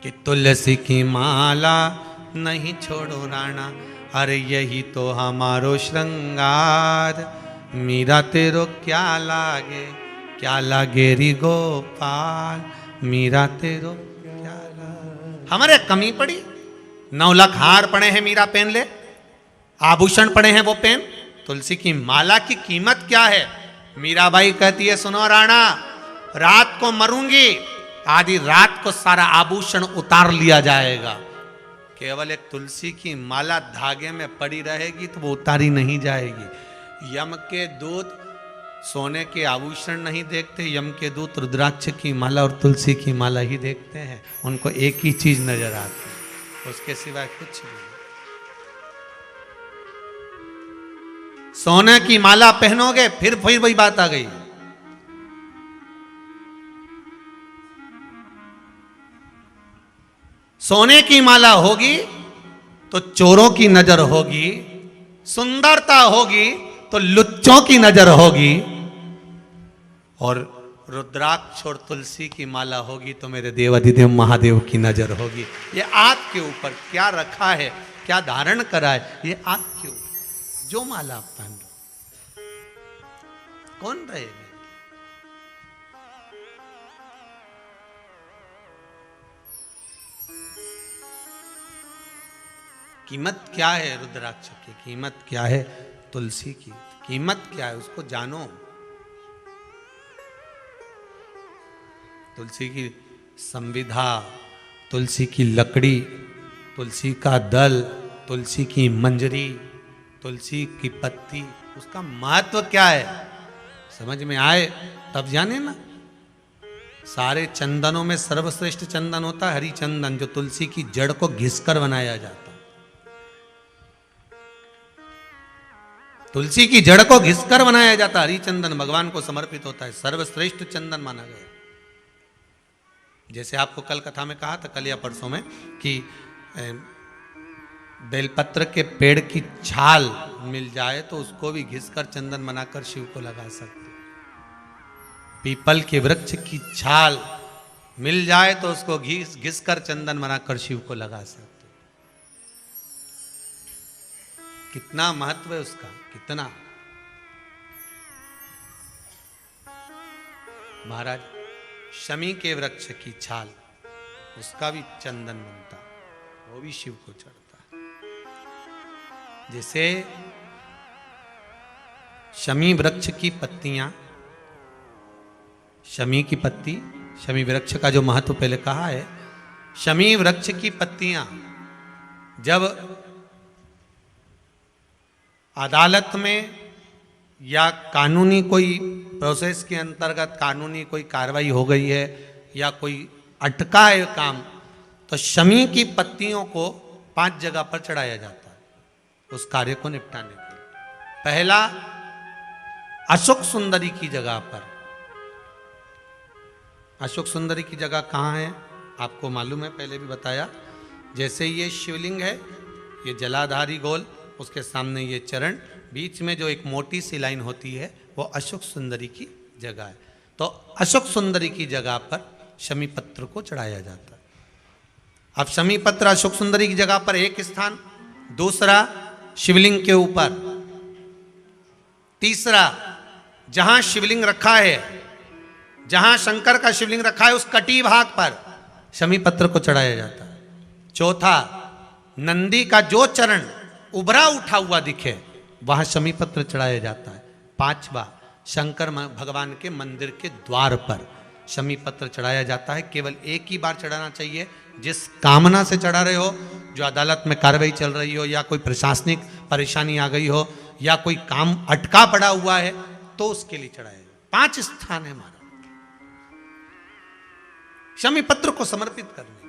कि तुलसी की माला नहीं छोड़ो राणा, अरे यही तो हमारो श्रृंगार, मीरा तेरो क्या लागे री गोपाल, मीरा तेरो क्या लागे। हमारे कमी पड़ी, 9 लाख हार पड़े हैं, मीरा पहन ले, आभूषण पड़े हैं वो पहन, तुलसी की माला की कीमत क्या है। मीराबाई कहती है सुनो राणा, रात को मरूंगी, आधी रात को सारा आभूषण उतार लिया जाएगा, केवल एक तुलसी की माला धागे में पड़ी रहेगी तो वो उतारी नहीं जाएगी। यम के दूत सोने के आभूषण नहीं देखते, यम के दूत रुद्राक्ष की माला और तुलसी की माला ही देखते हैं, उनको एक ही चीज नजर आती है, उसके सिवाय कुछ नहीं। सोने की माला पहनोगे फिर वही बात आ गई, सोने की माला होगी तो चोरों की नजर होगी, सुंदरता होगी तो लुच्चों की नजर होगी, और रुद्राक्ष और तुलसी की माला होगी तो मेरे देवाधिदेव महादेव की नजर होगी। ये आपके ऊपर क्या रखा है, क्या धारण करा है, ये आपके ऊपर। जो माला आप पहन लो, कौन रहेगा। कीमत क्या है रुद्राक्ष की, कीमत क्या है तुलसी की, कीमत क्या है उसको जानो। तुलसी की संविधा, तुलसी की लकड़ी, तुलसी का दल, तुलसी की मंजरी, तुलसी की पत्ती, उसका महत्व क्या है समझ में आए तब जाने ना। सारे चंदनों में सर्वश्रेष्ठ चंदन होता है हरि चंदन, जो तुलसी की जड़ को घिसकर बनाया जाता है। तुलसी की जड़ को घिसकर बनाया जाता है, हरि चंदन भगवान को समर्पित होता है, सर्वश्रेष्ठ चंदन माना गया। जैसे आपको कल कथा में कहा था, कल या परसों में, कि बेलपत्र के पेड़ की छाल मिल जाए तो उसको भी घिसकर चंदन बनाकर शिव को लगा सकते। पीपल के वृक्ष की छाल मिल जाए तो उसको घिसकर चंदन बनाकर शिव को लगा सकते। कितना महत्व है उसका, कितना। महाराज शमी के वृक्ष की छाल, उसका भी चंदन बनता, वो भी शिव को चढ़ता। जैसे शमी वृक्ष की पत्तियां, शमी की पत्ती, शमी वृक्ष का जो महत्व पहले कहा है, शमी वृक्ष की पत्तियां जब अदालत में या कानूनी कोई प्रोसेस के अंतर्गत कानूनी कोई कार्रवाई हो गई है या कोई अटका है काम, तो शमी की पत्तियों को 5 जगह पर चढ़ाया जाता है उस कार्य को निपटाने के लिए। पहला, अशोक सुंदरी की जगह पर। अशोक सुंदरी की जगह कहाँ है आपको मालूम है, पहले भी बताया। जैसे ये शिवलिंग है, ये जलाधारी गोल, उसके सामने ये चरण, बीच में जो एक मोटी सी लाइन होती है वो अशोक सुंदरी की जगह है। तो अशोक सुंदरी की जगह पर शमी पत्र को चढ़ाया जाता है। अब शमी पत्र अशोक सुंदरी की जगह पर एक स्थान, दूसरा शिवलिंग के ऊपर, तीसरा जहां शिवलिंग रखा है, जहां शंकर का शिवलिंग रखा है उस कटी भाग पर शमी पत्र को चढ़ाया जाता है। चौथा, नंदी का जो चरण उभरा उठा हुआ दिखे वहां शमी पत्र चढ़ाया जाता है। पांचवा, शंकर भगवान के मंदिर के द्वार पर शमी पत्र चढ़ाया जाता है। केवल एक ही बार चढ़ाना चाहिए, जिस कामना से चढ़ा रहे हो, जो अदालत में कार्रवाई चल रही हो या कोई प्रशासनिक परेशानी आ गई हो या कोई काम अटका पड़ा हुआ है तो उसके लिए चढ़ाया जाए। 5 स्थान है हमारा शमी पत्र को समर्पित करने के।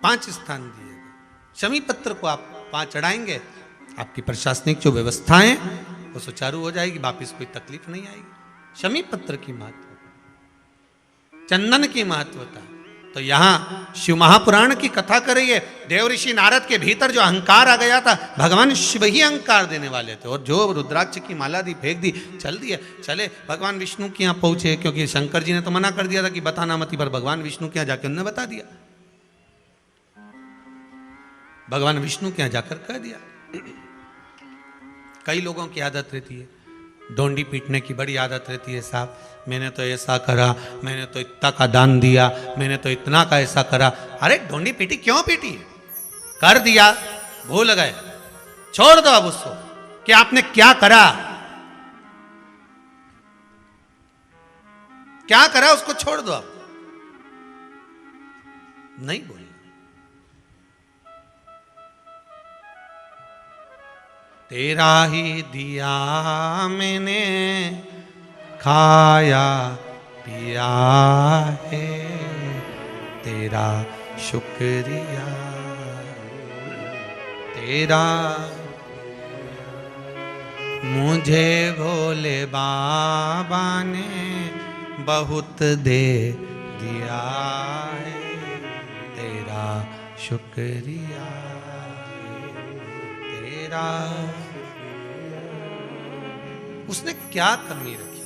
5 स्थान दिए गए। शमी पत्र को आप 5 चढ़ाएंगे, आपकी प्रशासनिक जो व्यवस्थाएं वो सुचारू हो जाएगी, वापिस कोई तकलीफ नहीं आएगी। शमी पत्र की महत्वता, चंदन की महत्वता। तो यहां शिव महापुराण की कथा कर रही है। देव ऋषि नारद के भीतर जो अहंकार आ गया था, भगवान शिव ही अहंकार देने वाले थे, और जो रुद्राक्ष की माला दी, फेंक दी, चल दिया, चले भगवान विष्णु के यहाँ पहुंचे, क्योंकि शंकर जी ने तो मना कर दिया था कि बताना मती, पर भगवान विष्णु के यहाँ जाकर उन्होंने बता दिया। भगवान विष्णु के यहाँ जाकर कह दिया। कई लोगों की आदत रहती है, डोंडी पीटने की बड़ी आदत रहती है। साहब मैंने तो ऐसा करा, मैंने तो इतना का दान दिया, मैंने तो इतना का ऐसा करा। अरे डोंडी पीटी क्यों पीटी? कर दिया, भूल गए, छोड़ दो अब उसको कि आपने क्या करा, क्या करा उसको छोड़ दो अब। नहीं बोले। तेरा ही दिया मैंने खाया पिया है, तेरा शुक्रिया तेरा, मुझे भोले बाबा ने बहुत दे दिया है, तेरा शुक्रिया तेरा। उसने क्या कमी रखी?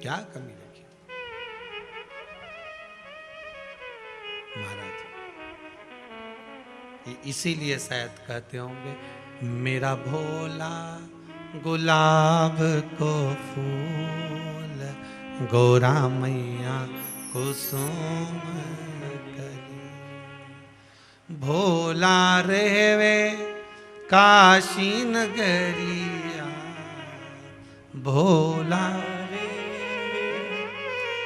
क्या कमी रखी महाराज? इसीलिए शायद कहते होंगे मेरा भोला गुलाब को फूल, गोरा मैया कुसुम कली। भोला रेवे काशी नगरिया, भोला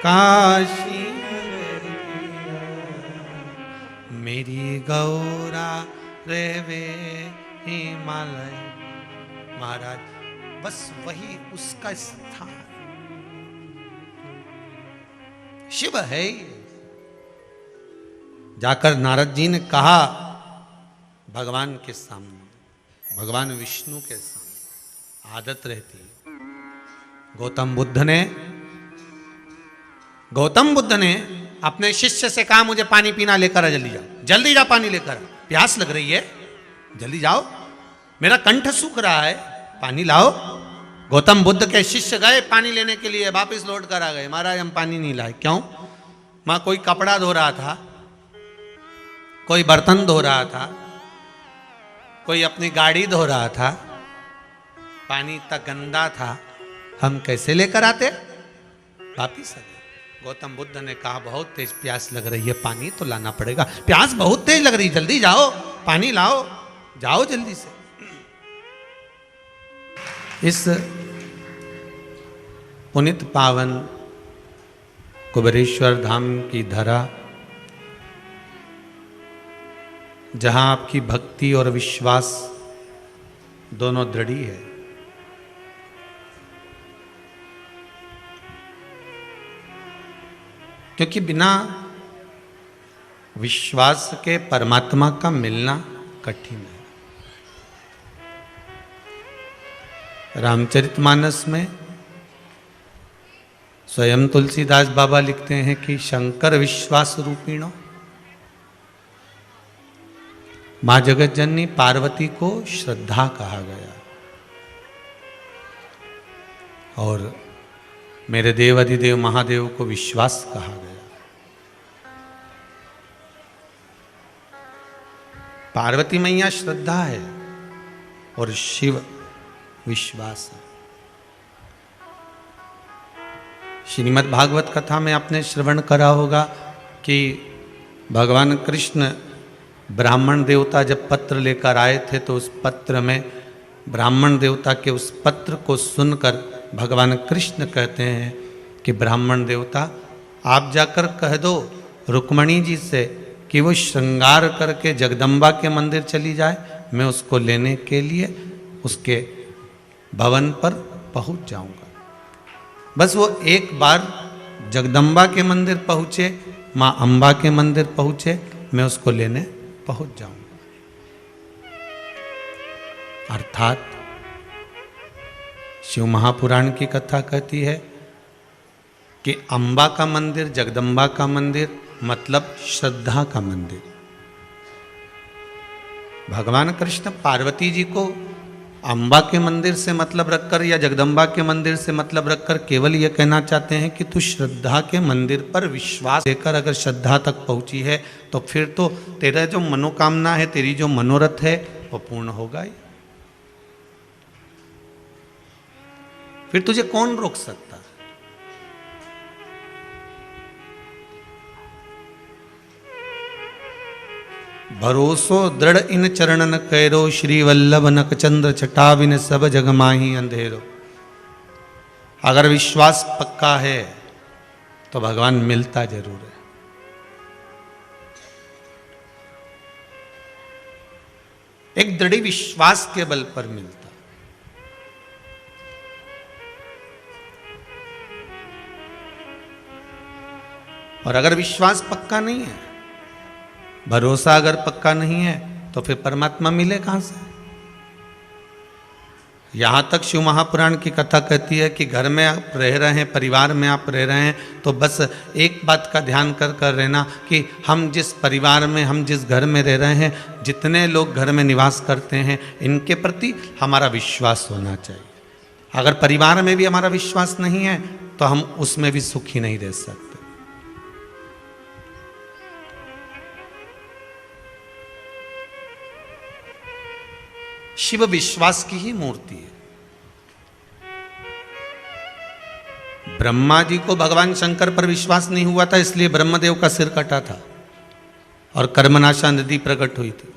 काशी नगरिया, मेरी गौरा रेवे हिमालय। महाराज बस वही उसका स्थान शिव है। जाकर नारद जी ने कहा भगवान के सामने, भगवान विष्णु के सामने आदत रहती है। गौतम बुद्ध ने अपने शिष्य से कहा मुझे पानी पीना लेकर आ, जल्दी जाओ, जल्दी जा पानी लेकर आ, प्यास लग रही है, जल्दी जाओ, मेरा कंठ सूख रहा है, पानी लाओ। गौतम बुद्ध के शिष्य गए पानी लेने के लिए, वापस लौट कर आ गए, महाराज हम पानी नहीं लाए। क्यों? मां कोई कपड़ा धो रहा था, कोई बर्तन धो रहा था, कोई अपनी गाड़ी धो रहा था, पानी तक गंदा था, हम कैसे लेकर आते? वापिस आ गए। गौतम बुद्ध ने कहा बहुत तेज प्यास लग रही है, पानी तो लाना पड़ेगा, प्यास बहुत तेज लग रही है, जल्दी जाओ पानी लाओ, जाओ जल्दी से। इस पुनित पावन कुबेरेश्वर धाम की धरा, जहां आपकी भक्ति और विश्वास दोनों दृढ़ी है, क्योंकि बिना विश्वास के परमात्मा का मिलना कठिन है। रामचरितमानस में स्वयं तुलसीदास बाबा लिखते हैं कि शंकर विश्वास रूपिणो, मां जगत जननी पार्वती को श्रद्धा कहा गया और मेरे देव अधिदेव महादेव को विश्वास कहा गया। पार्वती मैया श्रद्धा है और शिव विश्वास है। श्रीमद् भागवत कथा में आपने श्रवण करा होगा कि भगवान कृष्ण ब्राह्मण देवता जब पत्र लेकर आए थे तो उस पत्र में ब्राह्मण देवता के उस पत्र को सुनकर भगवान कृष्ण कहते हैं कि ब्राह्मण देवता आप जाकर कह दो रुक्मणी जी से कि वो श्रृंगार करके जगदम्बा के मंदिर चली जाए, मैं उसको लेने के लिए उसके भवन पर पहुंच जाऊंगा। बस वो एक बार जगदम्बा के मंदिर पहुंचे, मां अंबा के मंदिर पहुंचे, मैं उसको लेने पहुंच जाऊंगा। अर्थात शिव महापुराण की कथा कहती है कि अंबा का मंदिर, जगदम्बा का मंदिर मतलब श्रद्धा का मंदिर। भगवान कृष्ण पार्वती जी को अंबा के मंदिर से मतलब रखकर या जगदम्बा के मंदिर से मतलब रखकर केवल यह कहना चाहते हैं कि तू श्रद्धा के मंदिर पर विश्वास देकर अगर श्रद्धा तक पहुंची है तो फिर तो तेरा जो मनोकामना है, तेरी जो मनोरथ है वो पूर्ण होगा ही। फिर तुझे कौन रोक सकता? भरोसो दृढ़ इन चरणन कैरो, श्री वल्लभ नक चंद्र छटाविन सब जग माही अंधेरो। अगर विश्वास पक्का है तो भगवान मिलता जरूर है। एक दृढ़ विश्वास के बल पर मिलता। और अगर विश्वास पक्का नहीं है, भरोसा अगर पक्का नहीं है तो फिर परमात्मा मिले कहां से? यहां तक शिव महापुराण की कथा कहती है कि घर में आप रह रहे हैं, परिवार में आप रह रहे हैं, तो बस एक बात का ध्यान कर रहना कि हम जिस परिवार में, हम जिस घर में रह रहे हैं, जितने लोग घर में निवास करते हैं, इनके प्रति हमारा विश्वास होना चाहिए। अगर परिवार में भी हमारा विश्वास नहीं है तो हम उसमें भी सुखी नहीं रह सकते। शिव विश्वास की ही मूर्ति है। ब्रह्मा जी को भगवान शंकर पर विश्वास नहीं हुआ था, इसलिए ब्रह्मदेव का सिर कटा था और कर्मनाशा नदी प्रकट हुई थी।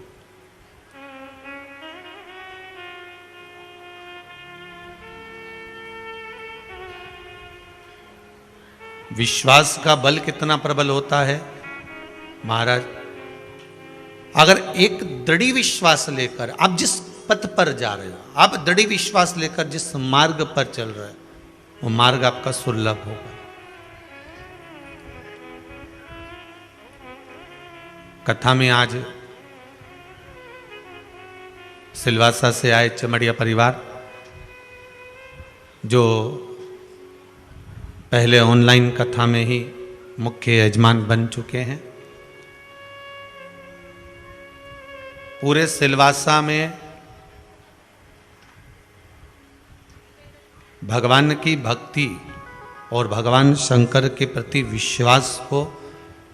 विश्वास का बल कितना प्रबल होता है महाराज। अगर एक दृढ़ विश्वास लेकर आप जिस पथ पर जा रहे हो, आप दृढ़ विश्वास लेकर जिस मार्ग पर चल रहे हो, वो मार्ग आपका सुलभ होगा। कथा में आज सिलवासा से आए चमड़िया परिवार, जो पहले ऑनलाइन कथा में ही मुख्य यजमान बन चुके हैं। पूरे सिलवासा में भगवान की भक्ति और भगवान शंकर के प्रति विश्वास को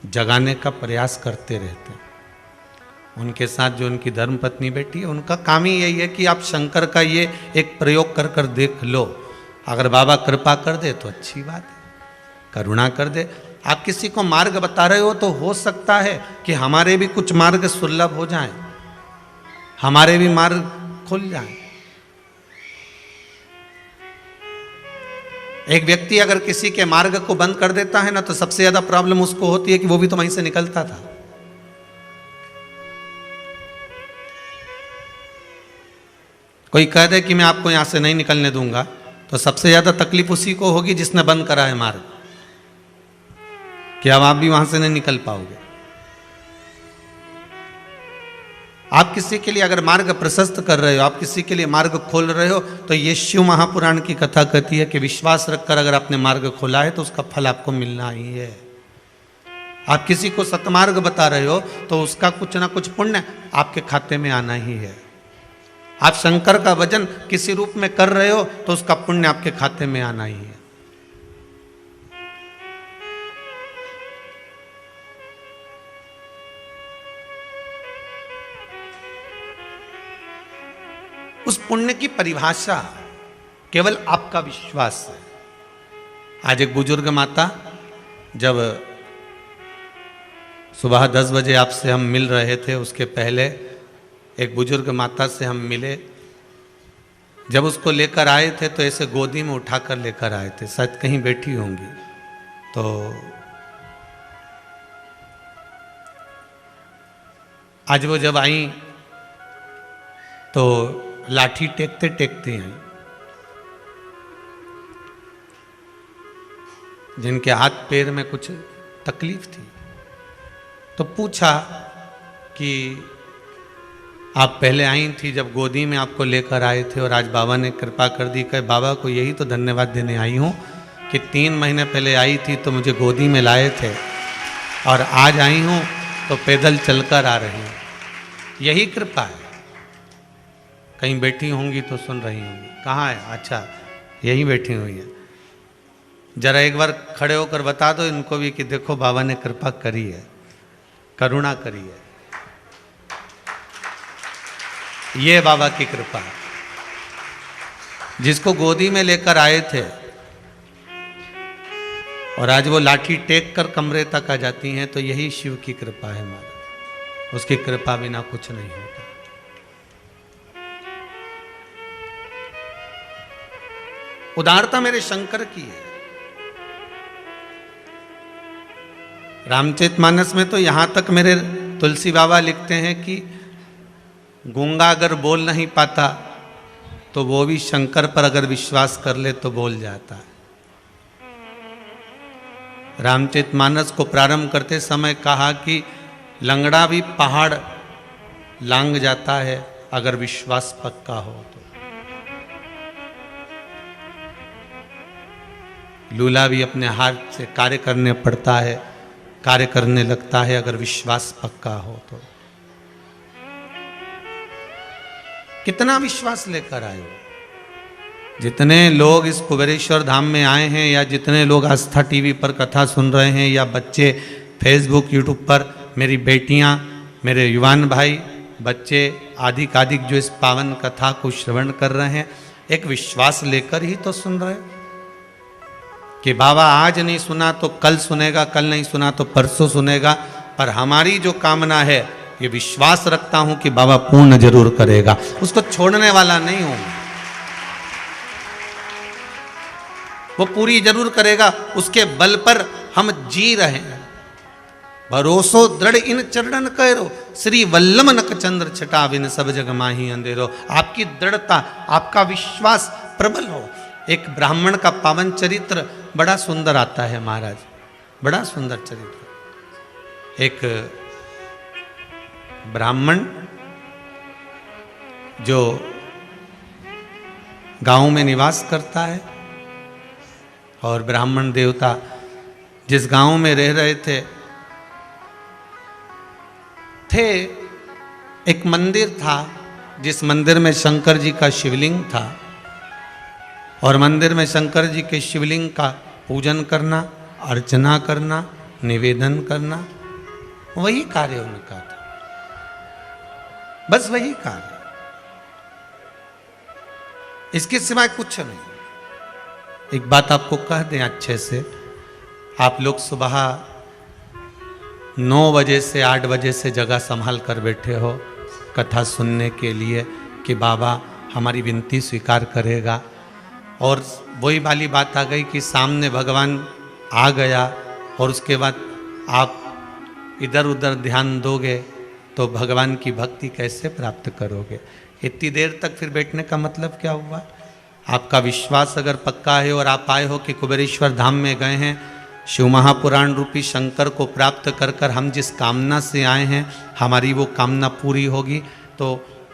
जगाने का प्रयास करते रहते हैं। उनके साथ जो उनकी धर्मपत्नी बैठी है, उनका काम ही यही है कि आप शंकर का ये एक प्रयोग कर कर देख लो। अगर बाबा कृपा कर दे तो अच्छी बात है, करुणा कर दे। आप किसी को मार्ग बता रहे हो तो हो सकता है कि हमारे भी कुछ मार्ग सुलभ हो जाएं, हमारे भी मार्ग खुल जाएं। एक व्यक्ति अगर किसी के मार्ग को बंद कर देता है ना, तो सबसे ज्यादा प्रॉब्लम उसको होती है कि वो भी तो वहीं से निकलता था। कोई कह दे कि मैं आपको यहां से नहीं निकलने दूंगा, तो सबसे ज्यादा तकलीफ उसी को होगी जिसने बंद करा है मार्ग, कि अब आप भी वहां से नहीं निकल पाओगे। आप किसी के लिए अगर मार्ग प्रशस्त कर रहे हो, आप किसी के लिए मार्ग खोल रहे हो, तो ये शिव महापुराण की कथा कहती है कि विश्वास रखकर अगर आपने मार्ग खोला है तो उसका फल आपको मिलना ही है। आप किसी को सतमार्ग बता रहे हो तो उसका कुछ ना कुछ पुण्य आपके खाते में आना ही है। आप शंकर का भजन किसी रूप में कर रहे हो तो उसका पुण्य आपके खाते में आना ही है। उस पुण्य की परिभाषा केवल आपका विश्वास है। आज एक बुजुर्ग माता, जब सुबह 10 बजे आपसे हम मिल रहे थे, उसके पहले एक बुजुर्ग माता से हम मिले। जब उसको लेकर आए थे तो ऐसे गोदी में उठाकर लेकर आए थे, शायद कहीं बैठी होंगी। तो आज वो जब आई तो लाठी टेकते टेकते हैं, जिनके हाथ पैर में कुछ तकलीफ थी। तो पूछा कि आप पहले आई थी जब गोदी में आपको लेकर आए थे और आज बाबा ने कृपा कर दी। कहे बाबा को यही तो धन्यवाद देने आई हूँ कि 3 महीने पहले आई थी तो मुझे गोदी में लाए थे और आज आई हूँ तो पैदल चलकर आ रही हूँ। यही कृपा है। कहीं बैठी होंगी तो सुन रही होंगी। कहाँ है? अच्छा, यही बैठी हुई है। जरा एक बार खड़े होकर बता दो इनको भी कि देखो बाबा ने कृपा करी है, करुणा करी है। ये बाबा की कृपा है। जिसको गोदी में लेकर आए थे और आज वो लाठी टेक कर कमरे तक आ जाती हैं, तो यही शिव की कृपा है हमारा। उसकी कृपा बिना कुछ नहीं होता। उदारता मेरे शंकर की है। रामचरितमानस में तो यहां तक मेरे तुलसी बाबा लिखते हैं कि गूंगा अगर बोल नहीं पाता तो वो भी शंकर पर अगर विश्वास कर ले तो बोल जाता है। रामचरितमानस को प्रारंभ करते समय कहा कि लंगड़ा भी पहाड़ लांग जाता है अगर विश्वास पक्का हो तो। लूला भी अपने हाथ से कार्य करने पड़ता है, कार्य करने लगता है अगर विश्वास पक्का हो तो। कितना विश्वास लेकर आए हो। जितने लोग इस कुबेरेश्वर धाम में आए हैं या जितने लोग आस्था टीवी पर कथा सुन रहे हैं या बच्चे फेसबुक यूट्यूब पर, मेरी बेटियां, मेरे युवान भाई बच्चे आधिकाधिक जो इस पावन कथा को श्रवण कर रहे हैं, एक विश्वास लेकर ही तो सुन रहे कि बाबा आज नहीं सुना तो कल सुनेगा, कल नहीं सुना तो परसों सुनेगा। पर हमारी जो कामना है, ये विश्वास रखता हूं कि बाबा पूर्ण जरूर करेगा, उसको छोड़ने वाला नहीं हूं, वो पूरी जरूर करेगा। उसके बल पर हम जी रहे हैं। भरोसो दृढ़ इन चरणन करो, श्री वल्लभ नक चंद्र छटा बिन सब जग माही अंधेरो। आपकी दृढ़ता, आपका विश्वास प्रबल हो। एक ब्राह्मण का पावन चरित्र बड़ा सुंदर आता है महाराज, बड़ा सुंदर चरित्र। एक ब्राह्मण जो गांव में निवास करता है, और ब्राह्मण देवता जिस गांव में रह रहे थे, एक मंदिर था जिस मंदिर में शंकर जी का शिवलिंग था, और मंदिर में शंकर जी के शिवलिंग का पूजन करना, अर्चना करना, निवेदन करना, वही कार्य उनका था, बस वही कार्य, इसके सिवाय कुछ नहीं। एक बात आपको कह दें अच्छे से, आप लोग सुबह 9 बजे से 8 बजे से जगह संभाल कर बैठे हो कथा सुनने के लिए कि बाबा हमारी विनती स्वीकार करेगा, और वही वाली बात आ गई कि सामने भगवान आ गया और उसके बाद आप इधर उधर ध्यान दोगे तो भगवान की भक्ति कैसे प्राप्त करोगे? इतनी देर तक फिर बैठने का मतलब क्या हुआ? आपका विश्वास अगर पक्का है और आप आए हो कि कुबेरेश्वर धाम में गए हैं, शिव महापुराण रूपी शंकर को प्राप्त कर कर हम जिस कामना से आए हैं, हमारी वो कामना पूरी होगी, तो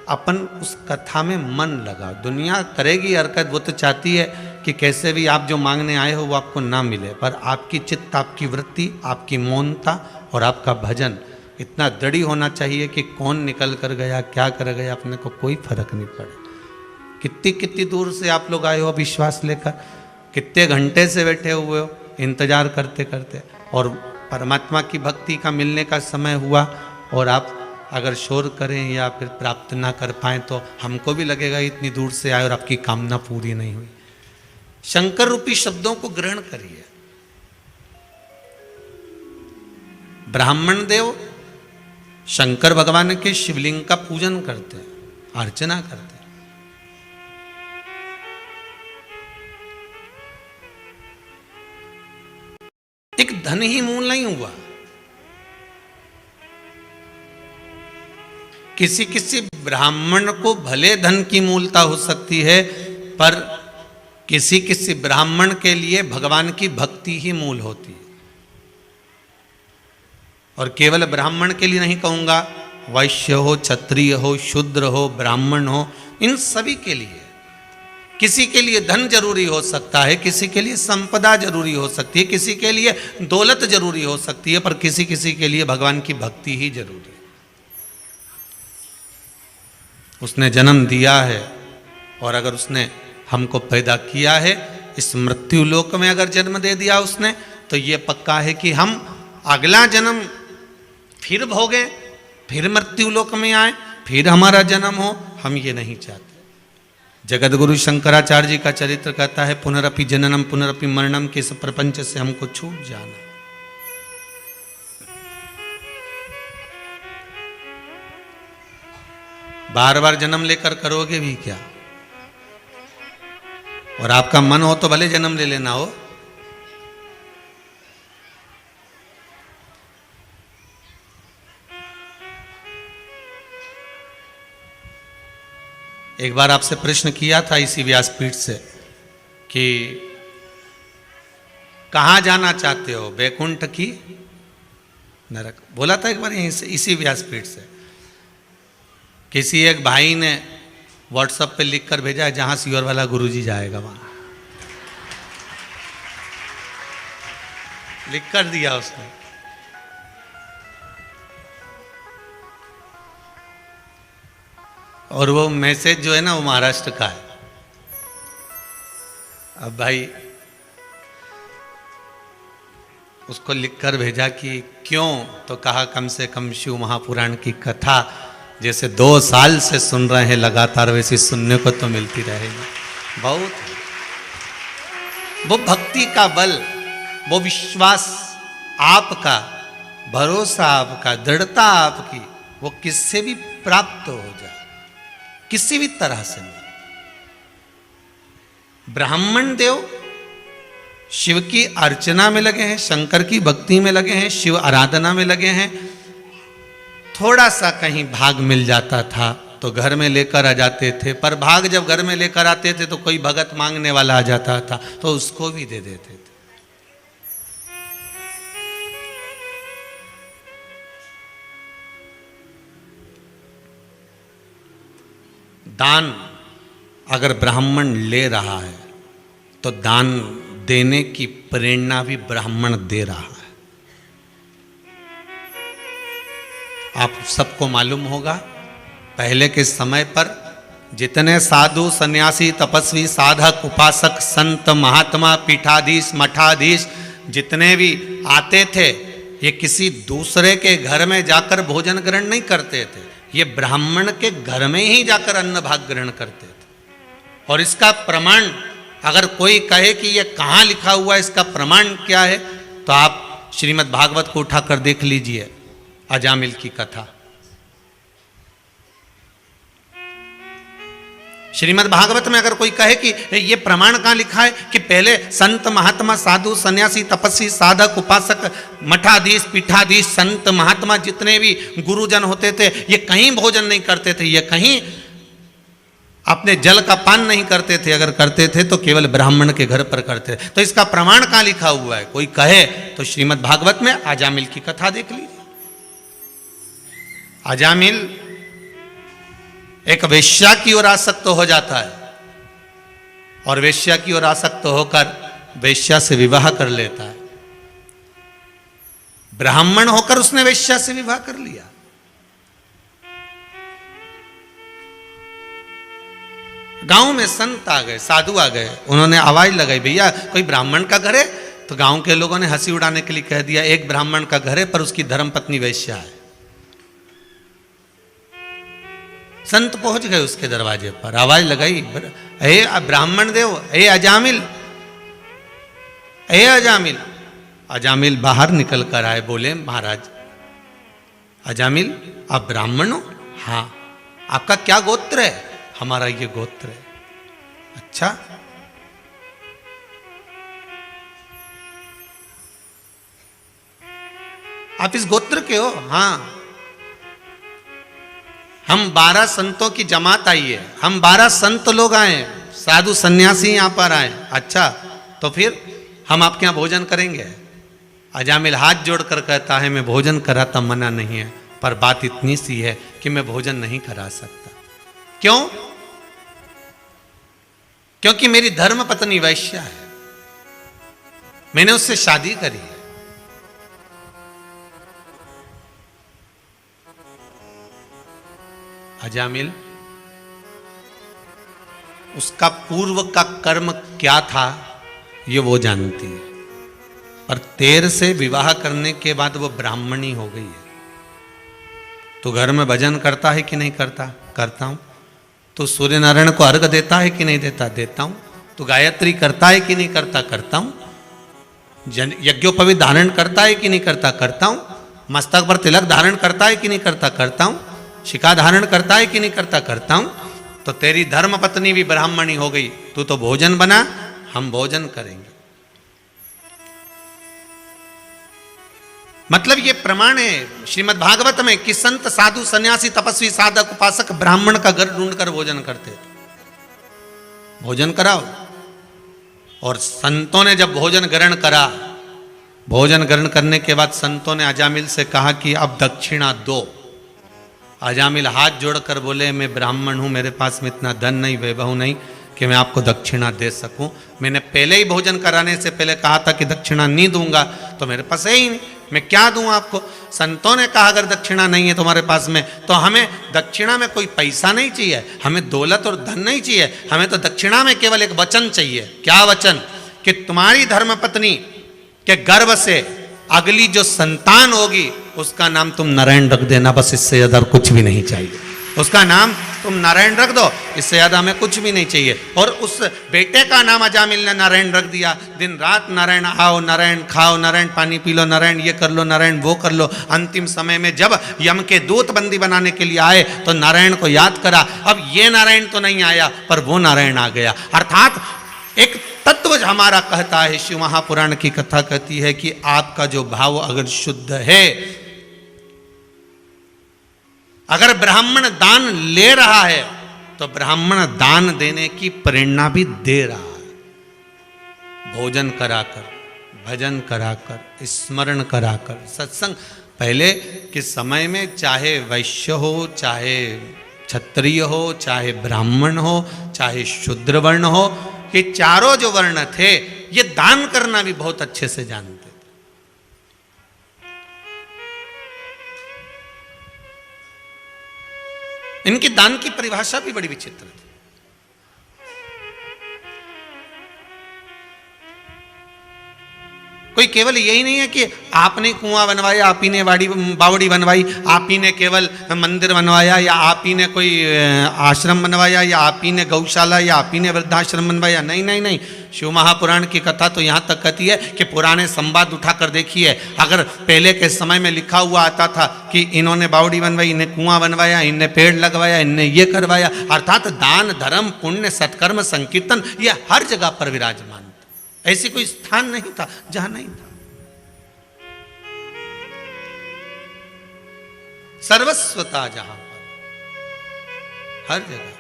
अपन उस कथा में मन लगा। दुनिया करेगी हरकत, वो तो चाहती है कि कैसे भी आप जो मांगने आए हो वो आपको ना मिले, पर आपकी चित्त, आपकी वृत्ति, आपकी मौनता और आपका भजन इतना दृढ़ होना चाहिए कि कौन निकल कर गया, क्या कर गया, अपने को कोई फर्क नहीं पड़े। कितनी कितनी दूर से आप लोग आए हो विश्वास लेकर, कितने घंटे से बैठे हुए हो इंतजार करते करते, और परमात्मा की भक्ति का मिलने का समय हुआ और आप अगर शोर करें या फिर प्राप्त ना कर पाए तो हमको भी लगेगा इतनी दूर से आए और आपकी कामना पूरी नहीं हुई। शंकर रूपी शब्दों को ग्रहण करिए। ब्राह्मण देव शंकर भगवान के शिवलिंग का पूजन करते हैं, अर्चना करते हैं। एक धन ही मूल नहीं हुआ। किसी किसी ब्राह्मण को भले धन की मूलता हो सकती है, पर किसी किसी ब्राह्मण के लिए भगवान की भक्ति ही मूल होती है। और केवल ब्राह्मण के लिए नहीं कहूंगा, वैश्य हो, क्षत्रिय हो, शूद्र हो, ब्राह्मण हो, इन सभी के लिए। किसी के लिए धन जरूरी हो सकता है, किसी के लिए संपदा जरूरी हो सकती है, किसी के लिए दौलत जरूरी हो सकती है, पर किसी किसी के लिए भगवान की भक्ति ही जरूरी है। उसने जन्म दिया है, और अगर उसने हमको पैदा किया है, इस मृत्यु लोक में अगर जन्म दे दिया उसने, तो ये पक्का है कि हम अगला जन्म फिर भोगे, फिर मृत्यु लोक में आए, फिर हमारा जन्म हो, हम ये नहीं चाहते। जगत गुरु शंकराचार्य जी का चरित्र कहता है, पुनरपि जननम पुनरपि मरणम, के इस प्रपंच से हमको छूट जाना। बार बार जन्म लेकर करोगे भी क्या? और आपका मन हो तो भले जन्म ले लेना हो। एक बार आपसे प्रश्न किया था इसी व्यासपीठ से कि कहाँ जाना चाहते हो, वैकुंठ की नरक? बोला था एक बार यहीं से, इसी व्यासपीठ से। किसी एक भाई ने व्हाट्सएप पे लिख कर भेजा है, जहां सियोर वाला गुरुजी जाएगा वहां, लिख कर दिया उसने। और वो मैसेज जो है ना, वो महाराष्ट्र का है। अब भाई उसको लिखकर भेजा कि क्यों, तो कहा कम से कम शिव महापुराण की कथा जैसे 2 साल से सुन रहे हैं लगातार, वैसे सुनने को तो मिलती रहेगी। बहुत वो भक्ति का बल, वो विश्वास आपका, भरोसा आपका, दृढ़ता आपकी, वो किससे भी प्राप्त हो जाए, किसी भी तरह से नहीं। ब्राह्मण देव शिव की अर्चना में लगे हैं, शंकर की भक्ति में लगे हैं, शिव आराधना में लगे हैं। थोड़ा सा कहीं भाग मिल जाता था तो घर में लेकर आ जाते थे, पर भाग जब घर में लेकर आते थे तो कोई भगत मांगने वाला आ जाता था तो उसको भी दे देते थे। दान अगर ब्राह्मण ले रहा है तो दान देने की प्रेरणा भी ब्राह्मण दे रहा है। आप सबको मालूम होगा पहले के समय पर जितने साधु सन्यासी तपस्वी साधक उपासक संत महात्मा पीठाधीश मठाधीश जितने भी आते थे, ये किसी दूसरे के घर में जाकर भोजन ग्रहण नहीं करते थे, ये ब्राह्मण के घर में ही जाकर अन्न भाग ग्रहण करते थे। और इसका प्रमाण अगर कोई कहे कि ये कहाँ लिखा हुआ है, इसका प्रमाण क्या है, तो आप श्रीमद् भागवत को उठाकर देख लीजिए, अजामिल की कथा। श्रीमद् भागवत में अगर कोई कहे कि ये प्रमाण कहाँ लिखा है कि पहले संत महात्मा साधु सन्यासी तपस्वी साधक उपासक मठाधीश पीठाधीश संत महात्मा जितने भी गुरुजन होते थे, ये कहीं भोजन नहीं करते थे, ये कहीं अपने जल का पान नहीं करते थे, अगर करते थे तो केवल ब्राह्मण के घर पर करते थे। तो इसका प्रमाण कहाँ लिखा हुआ है, कोई कहे तो श्रीमद् भागवत में अजामिल की कथा देख लीजिए। अजामिल एक वेश्या की ओर आसक्त हो जाता है और वेश्या की ओर आसक्त होकर वेश्या से विवाह कर लेता है। ब्राह्मण होकर उसने वेश्या से विवाह कर लिया। गांव में संत आ गए, साधु आ गए, उन्होंने आवाज लगाई, भैया कोई ब्राह्मण का घर है? तो गांव के लोगों ने हंसी उड़ाने के लिए कह दिया, एक ब्राह्मण का घर है पर उसकी धर्मपत्नी वेश्या है। संत पहुंच गए उसके दरवाजे पर, आवाज लगाई, हे ब्राह्मण देव, हे अजामिल, हे अजामिल। अजामिल बाहर निकल कर आए, बोले महाराज अजामिल आप ब्राह्मण हो? हाँ। आपका क्या गोत्र है? हमारा ये गोत्र है। अच्छा, आप इस गोत्र के हो? हाँ। हम 12 संतों की जमात आई है, हम 12 संत लोग आए, साधु सन्यासी यहां पर आए। अच्छा, तो फिर हम आपके यहां भोजन करेंगे? अजामिल हाथ जोड़कर कहता है, मैं भोजन कराता मना नहीं है, पर बात इतनी सी है कि मैं भोजन नहीं करा सकता। क्यों? क्योंकि मेरी धर्म पत्नी वैश्या है, मैंने उससे शादी करी है। अजामिल उसका पूर्व का कर्म क्या था ये वो जानती है, और 13 से विवाह करने के बाद वो ब्राह्मणी हो गई है। तो घर में भजन करता है कि नहीं करता? करता हूं। तो सूर्य नारायण को अर्घ देता है कि नहीं देता? देता हूं। तो गायत्री करता है कि नहीं करता? करता हूं। यज्ञोपवीत धारण करता है कि नहीं करता? करता हूं। मस्तक पर तिलक धारण करता है कि नहीं करता? करता हूं। शिखा धारण करता है कि नहीं करता? करता हूं। तो तेरी धर्म पत्नी भी ब्राह्मणी हो गई, तू तो भोजन बना, हम भोजन करेंगे। मतलब ये प्रमाण है श्रीमद् भागवत में कि संत साधु सन्यासी तपस्वी साधक उपासक ब्राह्मण का घर ढूंढकर भोजन करते थे। भोजन कराओ। और संतों ने जब भोजन ग्रहण करा, भोजन ग्रहण करने के बाद संतों ने अजामिल से कहा कि अब दक्षिणा दो। अजामिल हाथ जोड़कर बोले, मैं ब्राह्मण हूं, मेरे पास में इतना धन नहीं, वैभव नहीं कि मैं आपको दक्षिणा दे सकूं। मैंने पहले ही भोजन कराने से पहले कहा था कि दक्षिणा नहीं दूंगा, तो मेरे पास है ही नहीं, मैं क्या दूं आपको? संतों ने कहा अगर दक्षिणा नहीं है तुम्हारे पास में तो हमें दक्षिणा में कोई पैसा नहीं चाहिए, हमें दौलत और धन नहीं चाहिए, हमें तो दक्षिणा में केवल एक वचन चाहिए। क्या वचन? कि तुम्हारी धर्मपत्नी के गर्भ से अगली जो संतान होगी उसका नाम तुम नारायण रख देना, बस इससे ज्यादा कुछ भी नहीं चाहिए। उसका नाम तुम नारायण रख दो, इससे ज़्यादा हमें कुछ भी नहीं चाहिए। और उस बेटे का नाम अजामिल ने नारायण रख दिया। दिन रात नारायण आओ, नारायण खाओ, नारायण पानी पी लो, नारायण ये कर लो, नारायण वो कर लो। अंतिम समय में जब यम के दूत बंदी बनाने के लिए आए तो नारायण को याद करा। अब ये नारायण तो नहीं आया पर वो नारायण आ गया। अर्थात एक तत्व हमारा कहता है, शिव महापुराण की कथा कहती है कि आपका जो भाव अगर शुद्ध है, अगर ब्राह्मण दान ले रहा है तो ब्राह्मण दान देने की प्रेरणा भी दे रहा है। भोजन कराकर, भजन कराकर, स्मरण कराकर, सत्संग। पहले के समय में चाहे वैश्य हो, चाहे क्षत्रिय हो, चाहे ब्राह्मण हो, चाहे शूद्र वर्ण हो, ये चारों जो वर्ण थे ये दान करना भी बहुत अच्छे से जानते। इनकी दान की परिभाषा भी बड़ी विचित्र थी। कोई केवल यही नहीं है कि आपने कुआं बनवाया, आप ही ने बावड़ी बनवाई, आप ही ने केवल मंदिर बनवाया, या आप ही ने कोई आश्रम बनवाया, या आप ही ने गौशाला, या आप ही ने वृद्धाश्रम बनवाया। नहीं नहीं नहीं, शिव महापुराण की कथा तो यहाँ तक कहती है कि पुराने संवाद उठाकर देखिए। अगर पहले के समय में लिखा हुआ आता था कि इन्होंने बावड़ी बनवाई, इन्हें कुआं बनवाया, इनने पेड़ लगवाया, इनने ये करवाया, अर्थात दान धर्म पुण्य सत्कर्म संकीर्तन ये हर जगह पर विराजमान। ऐसी कोई स्थान नहीं था जहां नहीं था। सर्वस्वता जहां पर, हर जगह।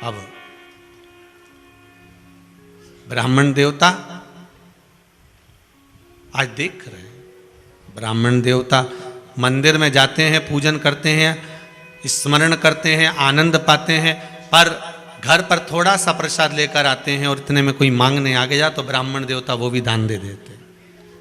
अब ब्राह्मण देवता आज देख रहे हैं, ब्राह्मण देवता मंदिर में जाते हैं, पूजन करते हैं, स्मरण करते हैं, आनंद पाते हैं, पर घर पर थोड़ा सा प्रसाद लेकर आते हैं और इतने में कोई मांगने आ गया तो ब्राह्मण देवता वो भी दान दे देते हैं।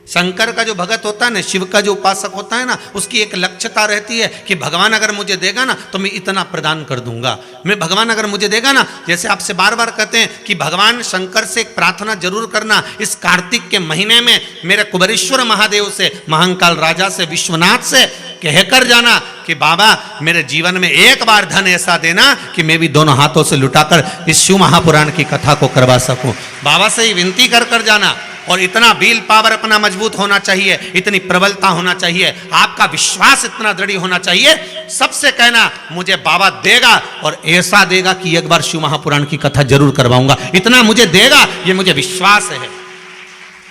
शंकर का जो भगत होता है ना, शिव का जो उपासक होता है ना, उसकी एक लक्ष्यता रहती है कि भगवान अगर मुझे देगा ना तो मैं इतना प्रदान कर दूंगा। मैं भगवान अगर मुझे देगा ना, जैसे आपसे बार बार कहते हैं कि भगवान शंकर से एक प्रार्थना जरूर करना, इस कार्तिक के महीने में मेरे कुबेरेश्वर महादेव से, महाकाल राजा से, विश्वनाथ से कहकर जाना कि बाबा मेरे जीवन में एक बार धन ऐसा देना कि मैं भी दोनों हाथों से लुटाकर इस शिव महापुराण की कथा को करवा सकूं। बाबा से ही विनती कर कर जाना। और इतना विल पावर अपना मजबूत होना चाहिए, इतनी प्रबलता होना चाहिए, आपका विश्वास इतना दृढ़ होना चाहिए। सबसे कहना मुझे बाबा देगा और ऐसा देगा कि एक बार शिव महापुराण की कथा जरूर करवाऊंगा। इतना मुझे देगा, ये मुझे विश्वास है,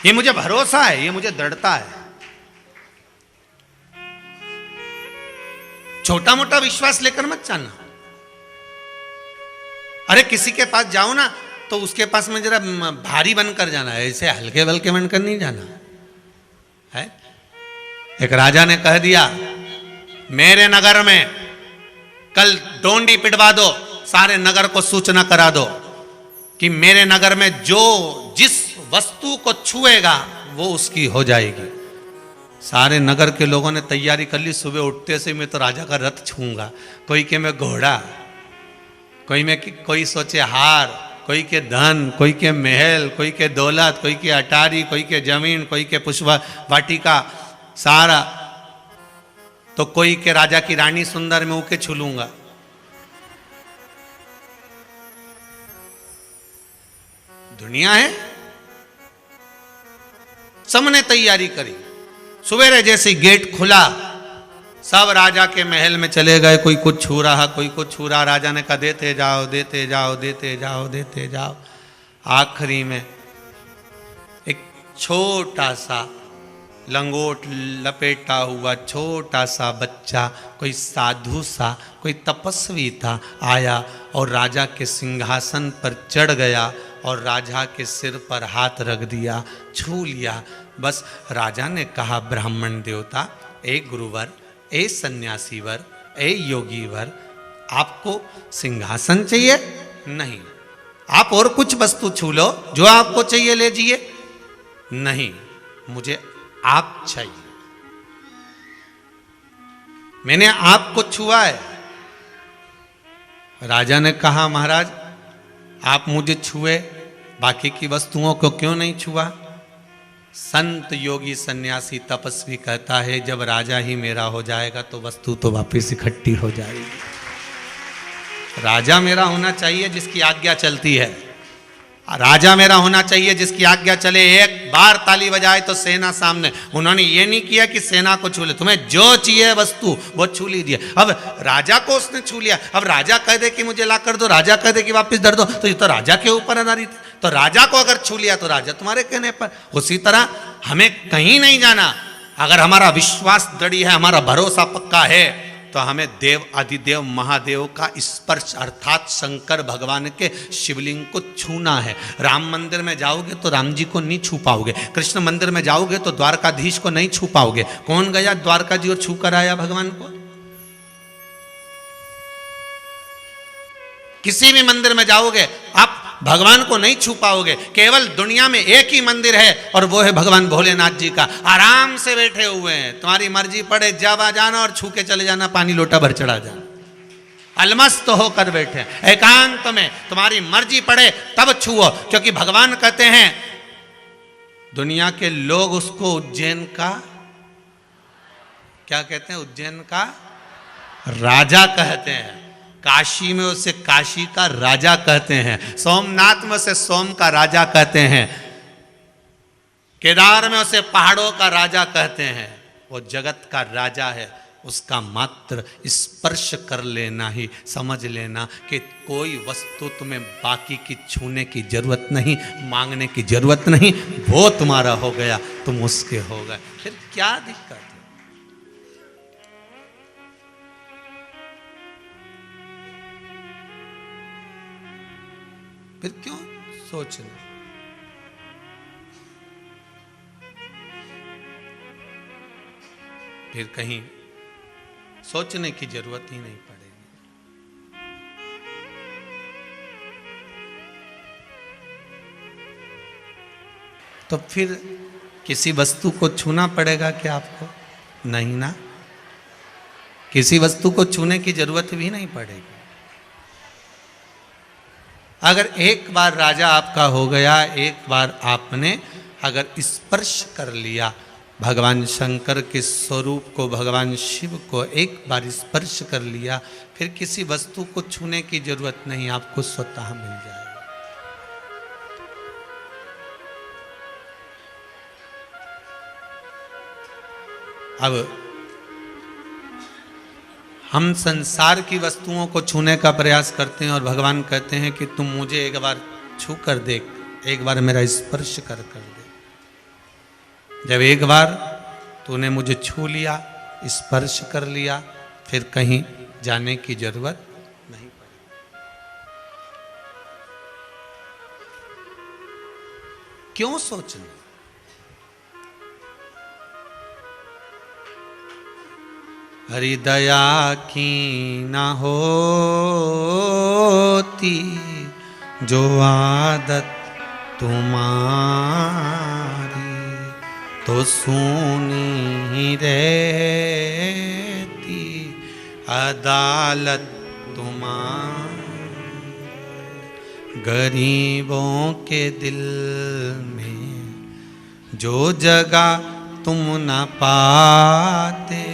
ये मुझे भरोसा है, ये मुझे दृढ़ता है। छोटा मोटा विश्वास लेकर मत जाना। अरे किसी के पास जाओ ना तो उसके पास में जरा भारी बनकर जाना है, ऐसे हल्के बल्के बनकर नहीं जाना है। एक राजा ने कह दिया मेरे नगर में कल डोंडी पिटवा दो, सारे नगर को सूचना करा दो कि मेरे नगर में जो जिस वस्तु को छुएगा वो उसकी हो जाएगी। सारे नगर के लोगों ने तैयारी कर ली, सुबह उठते से मैं तो राजा का रथ छूंगा, कोई के मैं घोड़ा, कोई सोचे हार, कोई के धन, कोई के महल, कोई के दौलत, कोई के अटारी, कोई के जमीन, कोई के पुष्प वाटिका सारा, तो कोई के राजा की रानी सुंदर में उके छू लूंगा। दुनिया है, सबने तैयारी करी। सवेरे जैसे गेट खुला सब राजा के महल में चले गए, कोई कुछ छू रहा, कोई कुछ छू रहा। राजा ने कहा देते जाओ देते जाओ देते जाओ देते जाओ। आखिरी में एक छोटा सा लंगोट लपेटा हुआ छोटा सा बच्चा, कोई साधु सा, कोई तपस्वी था, आया और राजा के सिंहासन पर चढ़ गया और राजा के सिर पर हाथ रख दिया, छू लिया। बस राजा ने कहा ब्राह्मण देवता, ए गुरुवर, ए सन्यासीवर, ए योगीवर, आपको सिंहासन चाहिए? नहीं। आप और कुछ वस्तु छू लो, जो आपको चाहिए ले जाइए। नहीं, मुझे आप चाहिए। मैंने आपको छुआ है। राजा ने कहा महाराज आप मुझे छुए, बाकी की वस्तुओं को क्यों नहीं छुआ? संत योगी सन्यासी तपस्वी कहता है जब राजा ही मेरा हो जाएगा तो वस्तु तो वापस इकट्ठी हो जाएगी। राजा मेरा होना चाहिए जिसकी आज्ञा चलती है, राजा मेरा होना चाहिए जिसकी आज्ञा चले। एक बार ताली बजाए तो सेना सामने। उन्होंने ये नहीं किया कि सेना को छू ले, तुम्हें जो चाहिए वस्तु वो छू लीजिए। अब राजा को उसने छू लिया, अब राजा कह दे कि मुझे ला कर दो, राजा कह दे कि वापस धर दो, तो ये तो राजा के ऊपर आधारित है। तो राजा को अगर छू लिया तो राजा तुम्हारे कहने पर। उसी तरह हमें कहीं नहीं जाना, अगर हमारा विश्वास दृढ़ है, हमारा भरोसा पक्का है, तो हमें देव आदिदेव महादेव का स्पर्श अर्थात शंकर भगवान के शिवलिंग को छूना है। राम मंदिर में जाओगे तो राम जी को नहीं छू पाओगे, कृष्ण मंदिर में जाओगे तो द्वारकाधीश को नहीं छू पाओगे। कौन गया द्वारका जी और छू कर आया भगवान को? किसी भी मंदिर में जाओगे आप भगवान को नहीं छू पाओगे। केवल दुनिया में एक ही मंदिर है और वो है भगवान भोलेनाथ जी का। आराम से बैठे हुए हैं, तुम्हारी मर्जी पड़े जब आ जाना और छू के चले जाना, पानी लोटा भर चढ़ा जाना, अलमस्त होकर बैठे एकांत में। तुम्हारी मर्जी पड़े तब छुओ, क्योंकि भगवान कहते हैं दुनिया के लोग उसको उज्जैन का क्या कहते हैं? उज्जैन का राजा कहते हैं, काशी में उसे काशी का राजा कहते हैं, सोमनाथ में उसे सोम का राजा कहते हैं, केदार में उसे पहाड़ों का राजा कहते हैं। वो जगत का राजा है, उसका मात्र स्पर्श कर लेना ही समझ लेना कि कोई वस्तु तुम्हें बाकी की छूने की जरूरत नहीं, मांगने की जरूरत नहीं, वो तुम्हारा हो गया, तुम उसके हो गए। फिर क्या दिक्कत है? फिर क्यों सोचना? फिर कहीं सोचने की जरूरत ही नहीं पड़ेगी। तो फिर किसी वस्तु को छूना पड़ेगा क्या आपको? नहीं ना, किसी वस्तु को छूने की जरूरत भी नहीं पड़ेगी। अगर एक बार राजा आपका हो गया, एक बार आपने अगर स्पर्श कर लिया भगवान शंकर के स्वरूप को, भगवान शिव को एक बार स्पर्श कर लिया, फिर किसी वस्तु को छूने की जरूरत नहीं, आपको स्वतः मिल जाएगा। अब हम संसार की वस्तुओं को छूने का प्रयास करते हैं और भगवान कहते हैं कि तुम मुझे एक बार छू कर देख, एक बार मेरा स्पर्श कर दे। जब एक बार तूने मुझे छू लिया, स्पर्श कर लिया, फिर कहीं जाने की जरूरत नहीं पड़ी। क्यों सोचना? हरि दया की न होती जो आदत तुम्हारी, तो सुनी ही रहती अदालत तुम्हारी। गरीबों के दिल में जो जगह तुम न पाते,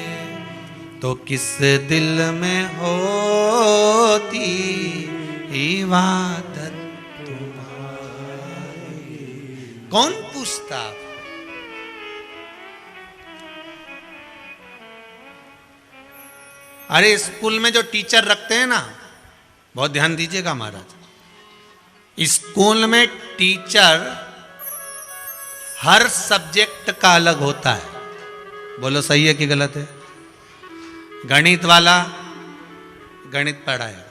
तो किस दिल में होती इबादत तुम्हारी। कौन पूछता? अरे स्कूल में जो टीचर रखते हैं ना, बहुत ध्यान दीजिएगा महाराज, स्कूल में टीचर हर सब्जेक्ट का अलग होता है। बोलो सही है कि गलत है? गणित वाला गणित पढ़ाएगा,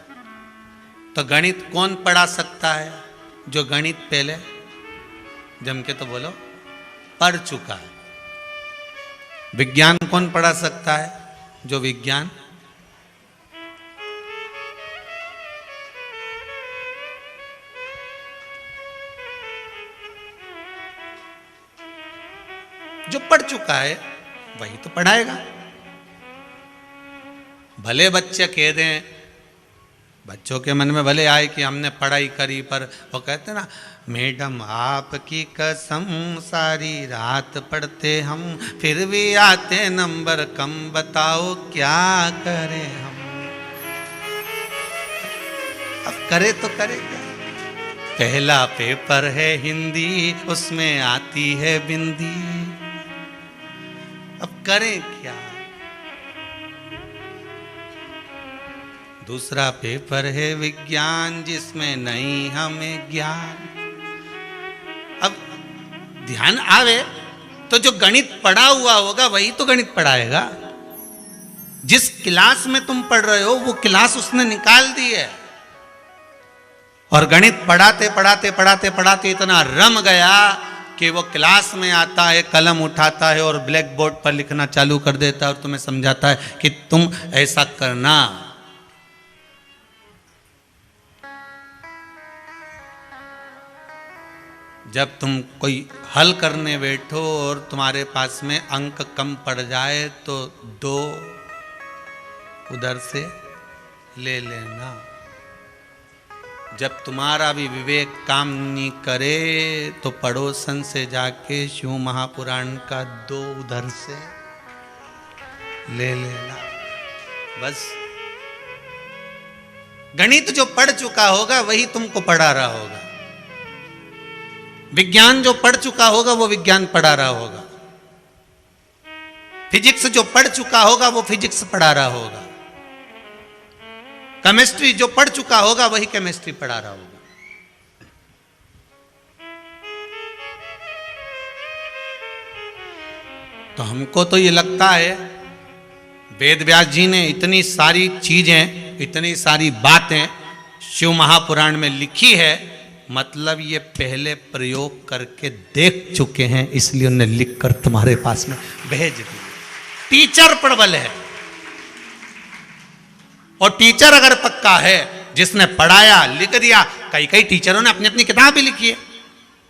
तो गणित कौन पढ़ा सकता है? जो गणित पहले जम के तो बोलो पढ़ चुका है। विज्ञान कौन पढ़ा सकता है? जो विज्ञान जो पढ़ चुका है वही तो पढ़ाएगा। भले बच्चे कह दें, बच्चों के मन में भले आए कि हमने पढ़ाई करी, पर वो कहते ना, मैडम आपकी कसम सारी रात पढ़ते हम, फिर भी आते नंबर कम, बताओ क्या करें हम। अब करे तो करे क्या? पहला पेपर है हिंदी, उसमें आती है बिंदी, अब करें क्या? दूसरा पेपर है विज्ञान, जिसमें नहीं हमें ज्ञान। अब ध्यान आवे तो जो गणित पढ़ा हुआ होगा वही तो गणित पढ़ाएगा। जिस क्लास में तुम पढ़ रहे हो वो क्लास उसने निकाल दी है, और गणित पढ़ाते पढ़ाते पढ़ाते पढ़ाते इतना रम गया कि वो क्लास में आता है, कलम उठाता है और ब्लैक बोर्ड पर लिखना चालू कर देता है और तुम्हें समझाता है कि तुम ऐसा करना। जब तुम कोई हल करने बैठो और तुम्हारे पास में अंक कम पड़ जाए तो 2 उधर से ले लेना। जब तुम्हारा भी विवेक काम नहीं करे तो पड़ोसन से जाके शिव महापुराण का 2 उधर से ले लेना। बस गणित जो पढ़ चुका होगा वही तुमको पढ़ा रहा होगा, विज्ञान जो पढ़ चुका होगा वो विज्ञान पढ़ा रहा होगा, फिजिक्स जो पढ़ चुका होगा वो फिजिक्स पढ़ा रहा होगा, केमिस्ट्री जो पढ़ चुका होगा वही केमिस्ट्री पढ़ा रहा होगा। तो हमको तो ये लगता है वेद व्यास जी ने इतनी सारी चीजें, इतनी सारी बातें शिव महापुराण में लिखी है, मतलब ये पहले प्रयोग करके देख चुके हैं, इसलिए उन्हें लिखकर तुम्हारे पास में भेज दिया। टीचर प्रबल है, और टीचर अगर पक्का है, जिसने पढ़ाया लिख दिया। कई टीचरों ने अपनी अपनी किताब भी लिखी है,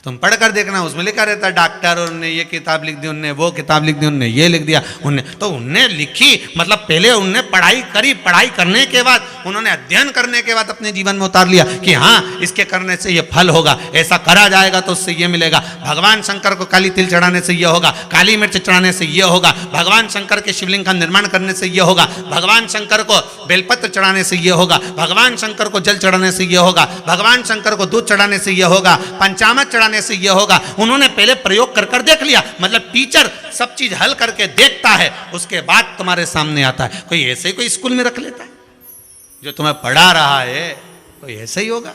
तुम पढ़कर देखना, उसमें लिखा रहता है डॉक्टर, और उनने ये किताब लिख दी, उनने वो किताब लिख दी, उनने ये लिख दिया, उनने तो उनने लिखी, मतलब पहले उनने पढ़ाई करी, पढ़ाई करने के बाद उन्होंने अध्ययन करने के बाद अपने जीवन में उतार लिया कि हाँ इसके करने से ये फल होगा, ऐसा करा जाएगा तो उससे ये मिलेगा। भगवान शंकर को काली तिल चढ़ाने से ये होगा, काली मिर्च चढ़ाने से ये होगा, भगवान शंकर के शिवलिंग का निर्माण करने से ये होगा, भगवान शंकर को बेलपत्र चढ़ाने से ये होगा, भगवान शंकर को जल चढ़ाने से ये होगा, भगवान शंकर को दूध चढ़ाने से ये होगा, पंचामृत चढ़ाने से ये होगा। उन्होंने पहले प्रयोग कर कर देख लिया। मतलब टीचर सब चीज हल करके देखता है, उसके बाद तुम्हारे सामने आता है। कोई ऐसे कोई स्कूल में रख लेता है जो तुम्हें पढ़ा रहा है, कोई ऐसा ही होगा।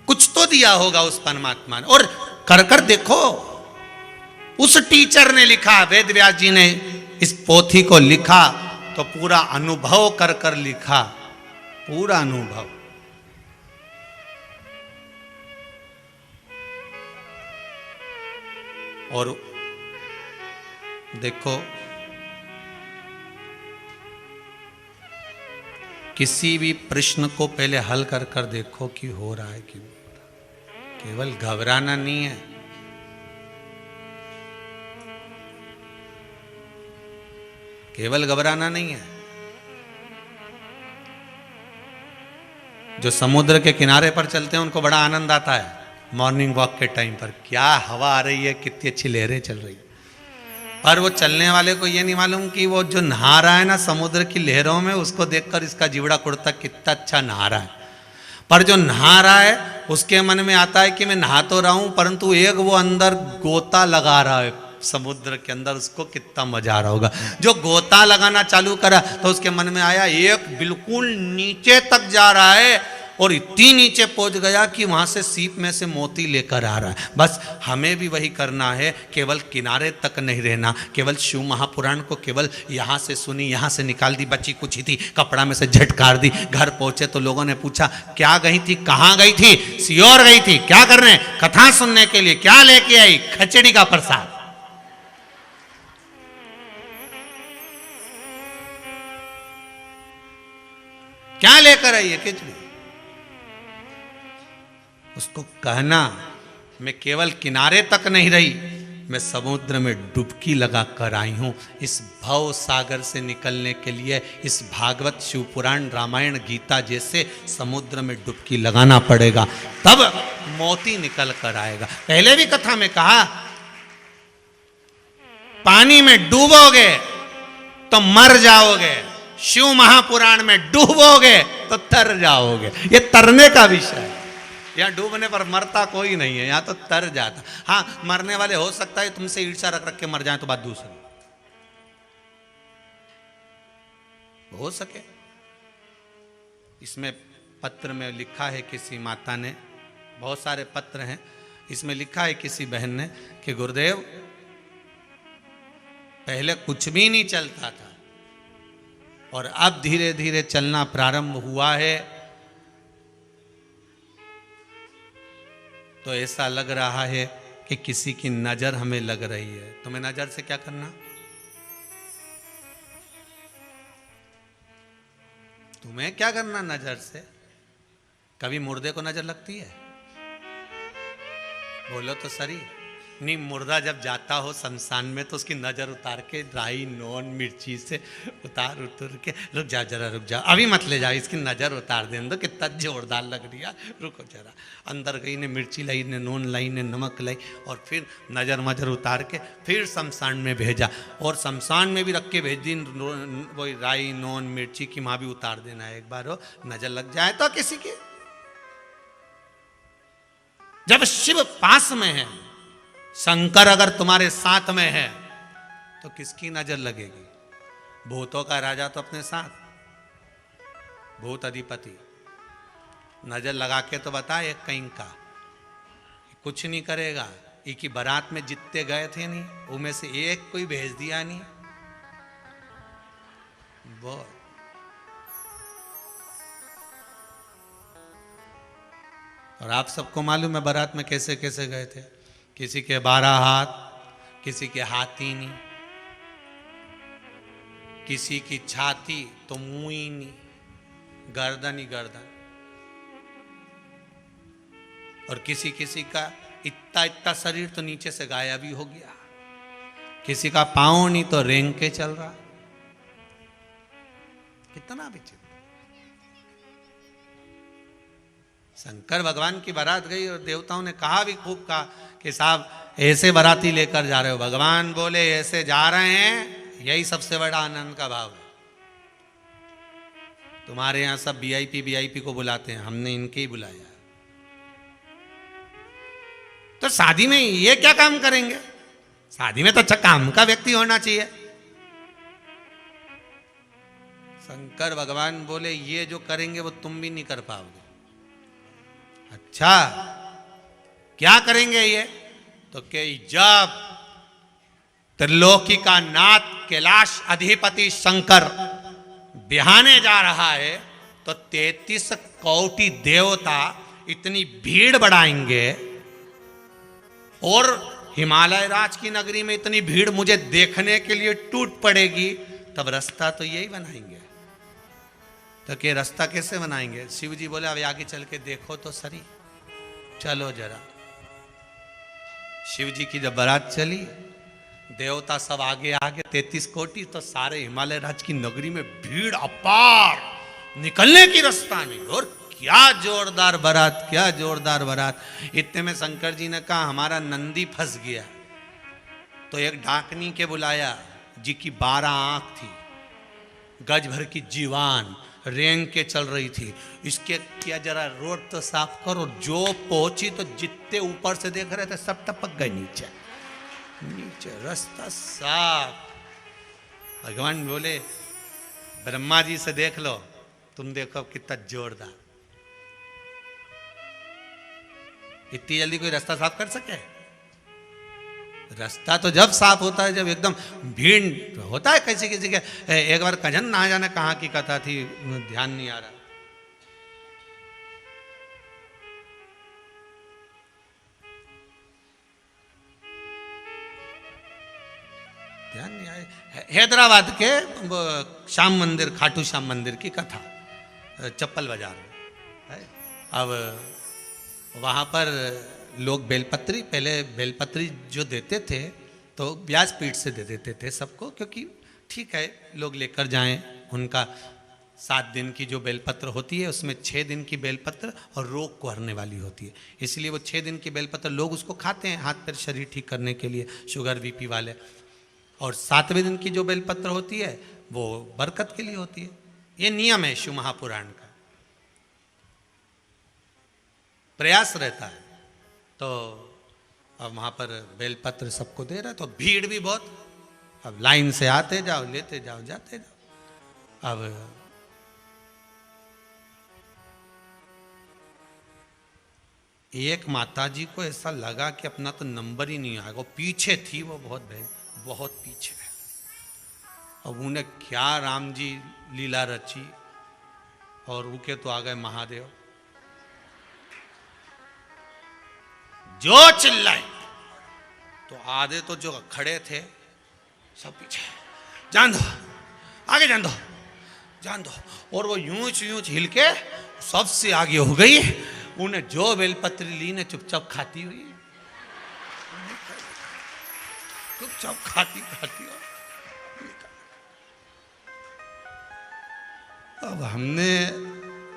कुछ तो दिया होगा उस परमात्मा ने, और कर कर देखो। उस टीचर ने लिखा, वेद व्यास जी ने इस पोथी को लिखा तो पूरा अनुभव कर कर लिखा, पूरा अनुभव। और देखो, किसी भी प्रश्न को पहले हल कर कर देखो कि हो रहा है कि केवल घबराना नहीं है। केवल घबराना नहीं है। जो समुद्र के किनारे पर चलते हैं उनको बड़ा आनंद आता है मॉर्निंग वॉक के टाइम पर, क्या हवा आ रही है, कितनी अच्छी लहरें चल रही है। पर वो चलने वाले को ये नहीं मालूम कि वो जो नहा रहा है ना समुद्र की लहरों में, उसको देखकर इसका जीवड़ा कुड़ता कितना अच्छा नहा रहा है। पर जो नहा रहा है उसके मन में आता है कि मैं नहा तो रहा हूं, परंतु एक वो अंदर गोता लगा रहा है समुद्र के अंदर, उसको कितना मजा आ रहा होगा। जो गोता लगाना चालू करा तो उसके मन में आया एक बिल्कुल नीचे तक जा रहा है, और इतनी नीचे पहुंच गया कि वहां से सीप में से मोती लेकर आ रहा है। बस हमें भी वही करना है, केवल किनारे तक नहीं रहना। केवल शिव महापुराण को केवल यहाँ से सुनी, यहाँ से निकाल दी, बची कुछ ही थी, कपड़ा में से झटकार दी। घर पहुंचे तो लोगों ने पूछा क्या गई थी, कहाँ गई थी? सियोर गई थी। क्या करने? कथा सुनने के लिए। क्या लेके आई? खिचड़ी का प्रसाद। क्या लेकर आई है? खिचड़ी। उसको कहना मैं केवल किनारे तक नहीं रही, मैं समुद्र में डुबकी लगा कर आई हूं। इस भव सागर से निकलने के लिए इस भागवत शिवपुराण रामायण गीता जैसे समुद्र में डुबकी लगाना पड़ेगा, तब मोती निकल कर आएगा। पहले भी कथा में कहा, पानी में डूबोगे तो मर जाओगे, शिव महापुराण में डूबोगे तो तर जाओगे। ये तरने का विषय है। यहाँ डूबने पर मरता कोई नहीं है, यहाँ तो तर जाता। हाँ, मरने वाले हो सकता है तुमसे ईर्ष्या रख रख के मर जाए, तो बात दूसरी हो सके। इसमें पत्र में लिखा है किसी माता ने, बहुत सारे पत्र हैं, इसमें लिखा है किसी बहन ने कि गुरुदेव पहले कुछ भी नहीं चलता था और अब धीरे धीरे चलना प्रारंभ हुआ है, तो ऐसा लग रहा है कि किसी की नजर हमें लग रही है। तुम्हें नजर से क्या करना? तुम्हें क्या करना नजर से? कभी मुर्दे को नजर लगती है? बोलो तो सही। नहीं, मुर्दा जब जाता हो शमशान में तो उसकी नजर उतार के राई नॉन मिर्ची से उतार के, रुक जा जरा, रुक जा, अभी मत ले जाओ, इसकी नजर उतार दे दो, कितना जोरदार लग रही है, रुको जरा। अंदर गई ने मिर्ची लाई ने नॉन लाई ने नमक लाई और फिर नजर उतार के फिर शमशान में भेजा, और शमशान में भी रख के भेज दी वही राई नॉन मिर्ची की, वहां भी उतार देना है एक बार, हो नजर लग जाए तो किसी की। जब शिव पास में है, शंकर अगर तुम्हारे साथ में है, तो किसकी नजर लगेगी? भूतों का राजा तो अपने साथ, भूत अधिपति नजर लगा के तो बता, एक कहीं का कुछ नहीं करेगा। एक ही बारात में जितने गए थे नहीं, उनमें से एक कोई भेज दिया नहीं। वो और आप सबको मालूम है बारात में कैसे कैसे गए थे। किसी के 12 हाथ, किसी के हाथी नहीं, किसी की छाती तो मुंह ही नहीं, गर्दन ही गर्दन, और किसी किसी का इतना इतना शरीर तो नीचे से गायब ही हो गया, किसी का पांव नहीं तो रेंग के चल रहा। कितना विचित्र। शंकर भगवान की बारात गई और देवताओं ने कहा भी, खूब कहा कि साहब ऐसे बाराती लेकर जा रहे हो। भगवान बोले ऐसे जा रहे हैं, यही सबसे बड़ा आनंद का भाव है। तुम्हारे यहां सब वीआईपी को बुलाते हैं, हमने इनके ही बुलाया। तो शादी में ये क्या काम करेंगे? शादी में तो अच्छा काम का व्यक्ति होना चाहिए। शंकर भगवान बोले ये जो करेंगे वो तुम भी नहीं कर पाओगे। अच्छा क्या करेंगे ये? तो कि जब त्रिलोकी का नाथ कैलाश अधिपति शंकर बिहाने जा रहा है, तो 33 कोटि देवता इतनी भीड़ बढ़ाएंगे, और हिमालय राज की नगरी में इतनी भीड़ मुझे देखने के लिए टूट पड़ेगी, तब रास्ता तो यही बनाएंगे। तो कि रास्ता कैसे बनाएंगे? शिव जी बोले अब आगे चल के देखो तो सही, चलो जरा। शिव जी की जब बारात चली, देवता सब आगे आगे 33 कोटि, तो सारे हिमालय राज की नगरी में भीड़ अपार, निकलने की रास्ता नहीं। और क्या जोरदार बारात, क्या जोरदार बारात। इतने में शंकर जी ने कहा हमारा नंदी फंस गया। तो एक डाकनी के बुलाया, जी की 12 आंख थी, गज भर की जीवान, रेंग के चल रही थी। इसके क्या जरा रोड तो साफ करो। जो पहुंची तो जितने ऊपर से देख रहे थे सब टपक गए नीचे, नीचे रास्ता साफ। भगवान बोले ब्रह्मा जी से देख लो, तुम देखो कितना जोरदार। इतनी जल्दी कोई रास्ता साफ कर सके? रास्ता तो जब साफ होता है जब एकदम भीड़ होता है। किसी किसी के एक बार कजन ना जाने कहाँ की कथा थी, ध्यान नहीं आ रहा। ध्यान नहीं आए। हैदराबाद के श्याम मंदिर, खाटू श्याम मंदिर की कथा, चप्पल बाजार में है। अब वहाँ पर लोग बेलपत्री, पहले बेलपत्री जो देते थे तो व्यासपीठ से दे देते थे सबको, क्योंकि ठीक है लोग लेकर जाएं। उनका 7 दिन की जो बेलपत्र होती है उसमें 6 दिन की बेलपत्र और रोग को हरने वाली होती है, इसलिए वो 6 दिन की बेलपत्र लोग उसको खाते हैं हाथ पैर शरीर ठीक करने के लिए, शुगर बीपी वाले। और 7वें दिन की जो बेलपत्र होती है वो बरकत के लिए होती है। ये नियम है शिव महापुराण का, प्रयास रहता है। तो अब वहाँ पर बेलपत्र सबको दे रहा है, तो भीड़ भी बहुत, अब लाइन से आते जाओ, लेते जाओ, जाते जाओ। अब एक माताजी को ऐसा लगा कि अपना तो नंबर ही नहीं आएगा, पीछे थी वो, बहुत पीछे है। अब उन्हें क्या राम जी लीला रची, और उनके तो आ गए महादेव, जो चिल्लाए। तो आधे तो जो खड़े थे सब पीछे, जान दो, आगे जान दो, जान दो। और वो यूंच हिल के सबसे आगे हो गई। उन्हें जो बेलपत्री ली ने चुपचाप खाती हुई, चुपचाप खाती खाती। अब हमने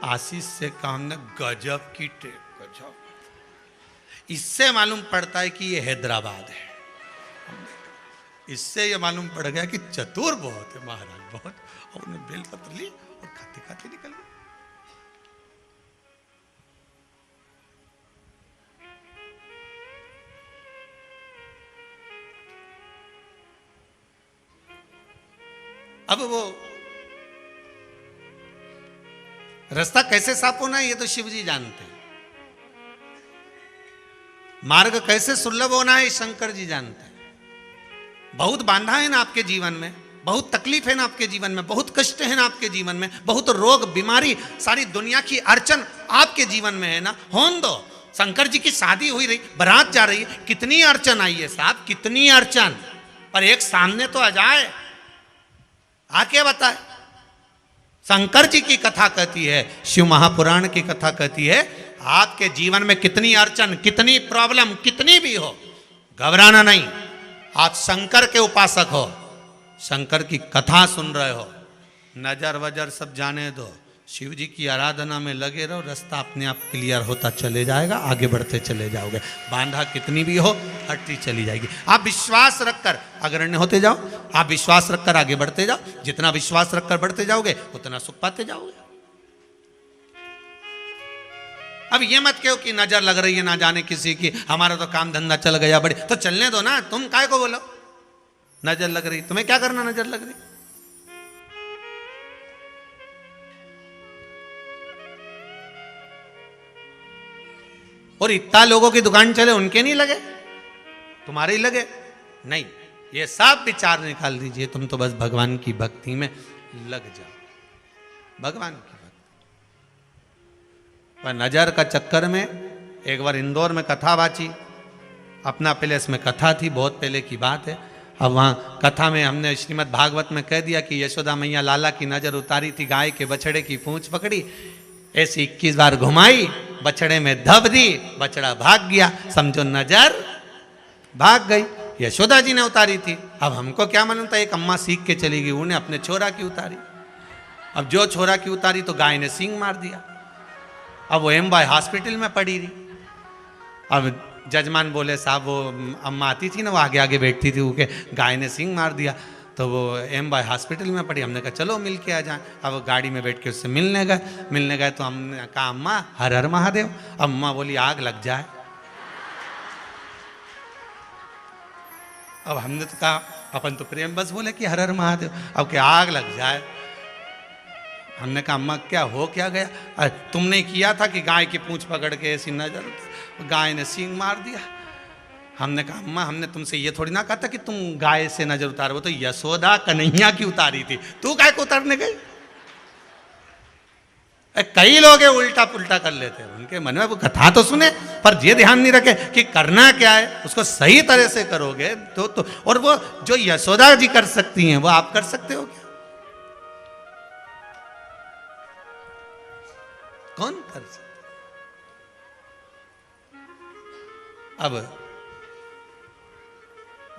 आशीष से कहा, हमने गजब की टेप, गजब। इससे मालूम पड़ता है कि ये हैदराबाद है, इससे ये मालूम पड़ गया कि चतुर बहुत है महाराज, बहुत। और उन्हें बेलपत्र ली और खाते खाते निकल गए। अब वो रास्ता कैसे साफ होना है ये तो शिव जी जानते हैं, मार्ग कैसे सुलभ होना है शंकर जी जानते हैं। बहुत बांधा है ना आपके जीवन में, बहुत तकलीफ है ना आपके जीवन में, बहुत कष्ट है ना आपके जीवन में, बहुत रोग बीमारी, सारी दुनिया की अड़चन आपके जीवन में है ना। होन दो, शंकर जी की शादी हुई रही, बारात जा रही है, कितनी अड़चन आई है साहब, कितनी अड़चन, पर एक सामने तो आ जाए, आके बताए। शंकर जी की कथा कहती है, शिव महापुराण की कथा कहती है, आपके जीवन में कितनी अड़चन, कितनी प्रॉब्लम, कितनी भी हो, घबराना नहीं। आप शंकर के उपासक हो, शंकर की कथा सुन रहे हो, नजर वजर सब जाने दो, शिव जी की आराधना में लगे रहो, रास्ता अपने आप क्लियर होता चले जाएगा, आगे बढ़ते चले जाओगे। बांधा कितनी भी हो हटती चली जाएगी। आप विश्वास रखकर अग्रण्य होते जाओ, आप विश्वास रखकर आगे बढ़ते जाओ, जितना विश्वास रखकर बढ़ते जाओगे उतना सुख पाते जाओगे। अब ये मत कहो कि नजर लग रही है ना जाने किसी की, हमारा तो काम धंधा चल गया बड़े, तो चलने दो ना, तुम काय को बोलो नजर लग रही, तुम्हें क्या करना नजर लग रही। और इतना लोगों की दुकान चले, उनके नहीं लगे, तुम्हारे ही लगे नहीं। ये सब विचार निकाल दीजिए, तुम तो बस भगवान की भक्ति में लग जाओ, भगवान की भक्ति। पर नजर का चक्कर में एक बार इंदौर में कथा बाची, अपना पैलेस में कथा थी, बहुत पहले की बात है। अब वहाँ कथा में हमने श्रीमद् भागवत में कह दिया कि यशोदा मैया लाला की नजर उतारी थी, गाय के बछड़े की पूंछ पकड़ी, ऐसी 21 बार घुमाई, बछड़े में धब दी, बछड़ा भाग गया, समझो नजर भाग गई। यशोदा जी ने उतारी थी। अब हमको क्या मालूम था, एक अम्मा सीख के चली गई, उन्हें अपने छोरा की उतारी। अब जो छोरा की उतारी तो गाय ने सींग मार दिया। अब वो एमबाई हॉस्पिटल में पड़ी रही। अब जजमान बोले साहब, वो अम्मा आती थी ना, वो आगे आगे बैठती थी, वो के गाय ने सींग मार दिया, तो वो एमबाई हॉस्पिटल में पड़ी। हमने कहा चलो मिल के आ जाए। अब गाड़ी में बैठ के उससे मिलने गए तो हमने कहा अम्मा हर हर महादेव। अम्मा बोली आग लग जाए। अब हमने तो कहा, अपन तो प्रेम बस बोले कि हर हर महादेव, अब क्या आग लग जाए। हमने कहा अम्मा क्या हो क्या गया, तुमने किया था कि गाय की पूंछ पकड़ के ऐसी नजर, गाय ने सींग मार दिया। हमने कहा अम्मा हमने तुमसे ये थोड़ी ना कहा था कि तुम गाय से नजर उतारो, तो यशोदा कन्हैया की उतारी थी, तू गाय को उतारने गई। कई लोग उल्टा पुल्टा कर लेते हैं, उनके मन में वो कथा तो सुने पर ये ध्यान नहीं रखे कि करना क्या है, उसको सही तरह से करोगे तो और वो जो यशोदा जी कर सकती हैं वो आप कर सकते हो क्या? कौन कर सकता? अब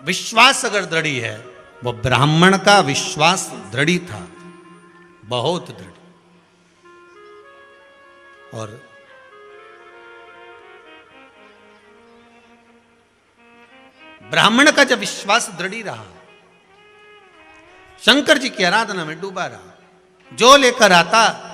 विश्वास अगर दृढ़ी है, वो ब्राह्मण का विश्वास दृढ़ी था, बहुत दृढ़। और ब्राह्मण का जब विश्वास दृढ़ी रहा, शंकर जी की आराधना में डूबा रहा, जो लेकर आता,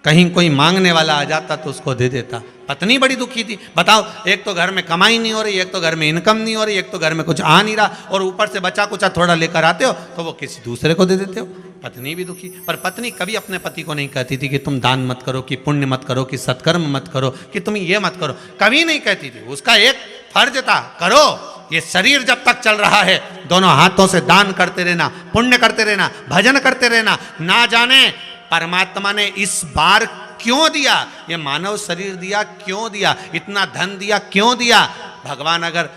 कहीं कोई मांगने वाला आ जाता तो उसको दे देता। पत्नी बड़ी दुखी थी, बताओ, एक तो घर में कमाई नहीं हो रही, एक तो घर में इनकम नहीं हो रही, एक तो घर में कुछ आ नहीं रहा, और ऊपर से बचा कुचा थोड़ा लेकर आते हो तो वो किसी दूसरे को दे देते हो। पत्नी भी दुखी। पर पत्नी कभी अपने पति को नहीं कहती थी कि तुम दान मत करो, कि पुण्य मत करो, कि सत्कर्म मत करो, कि तुम ये मत करो, कभी नहीं कहती थी। उसका एक फर्ज था, करो, ये शरीर जब तक चल रहा है दोनों हाथों से दान करते रहना, पुण्य करते रहना, भजन करते रहना। ना जाने परमात्मा ने इस बार क्यों दिया, ये मानव शरीर दिया, क्यों दिया, इतना धन दिया, क्यों दिया। भगवान अगर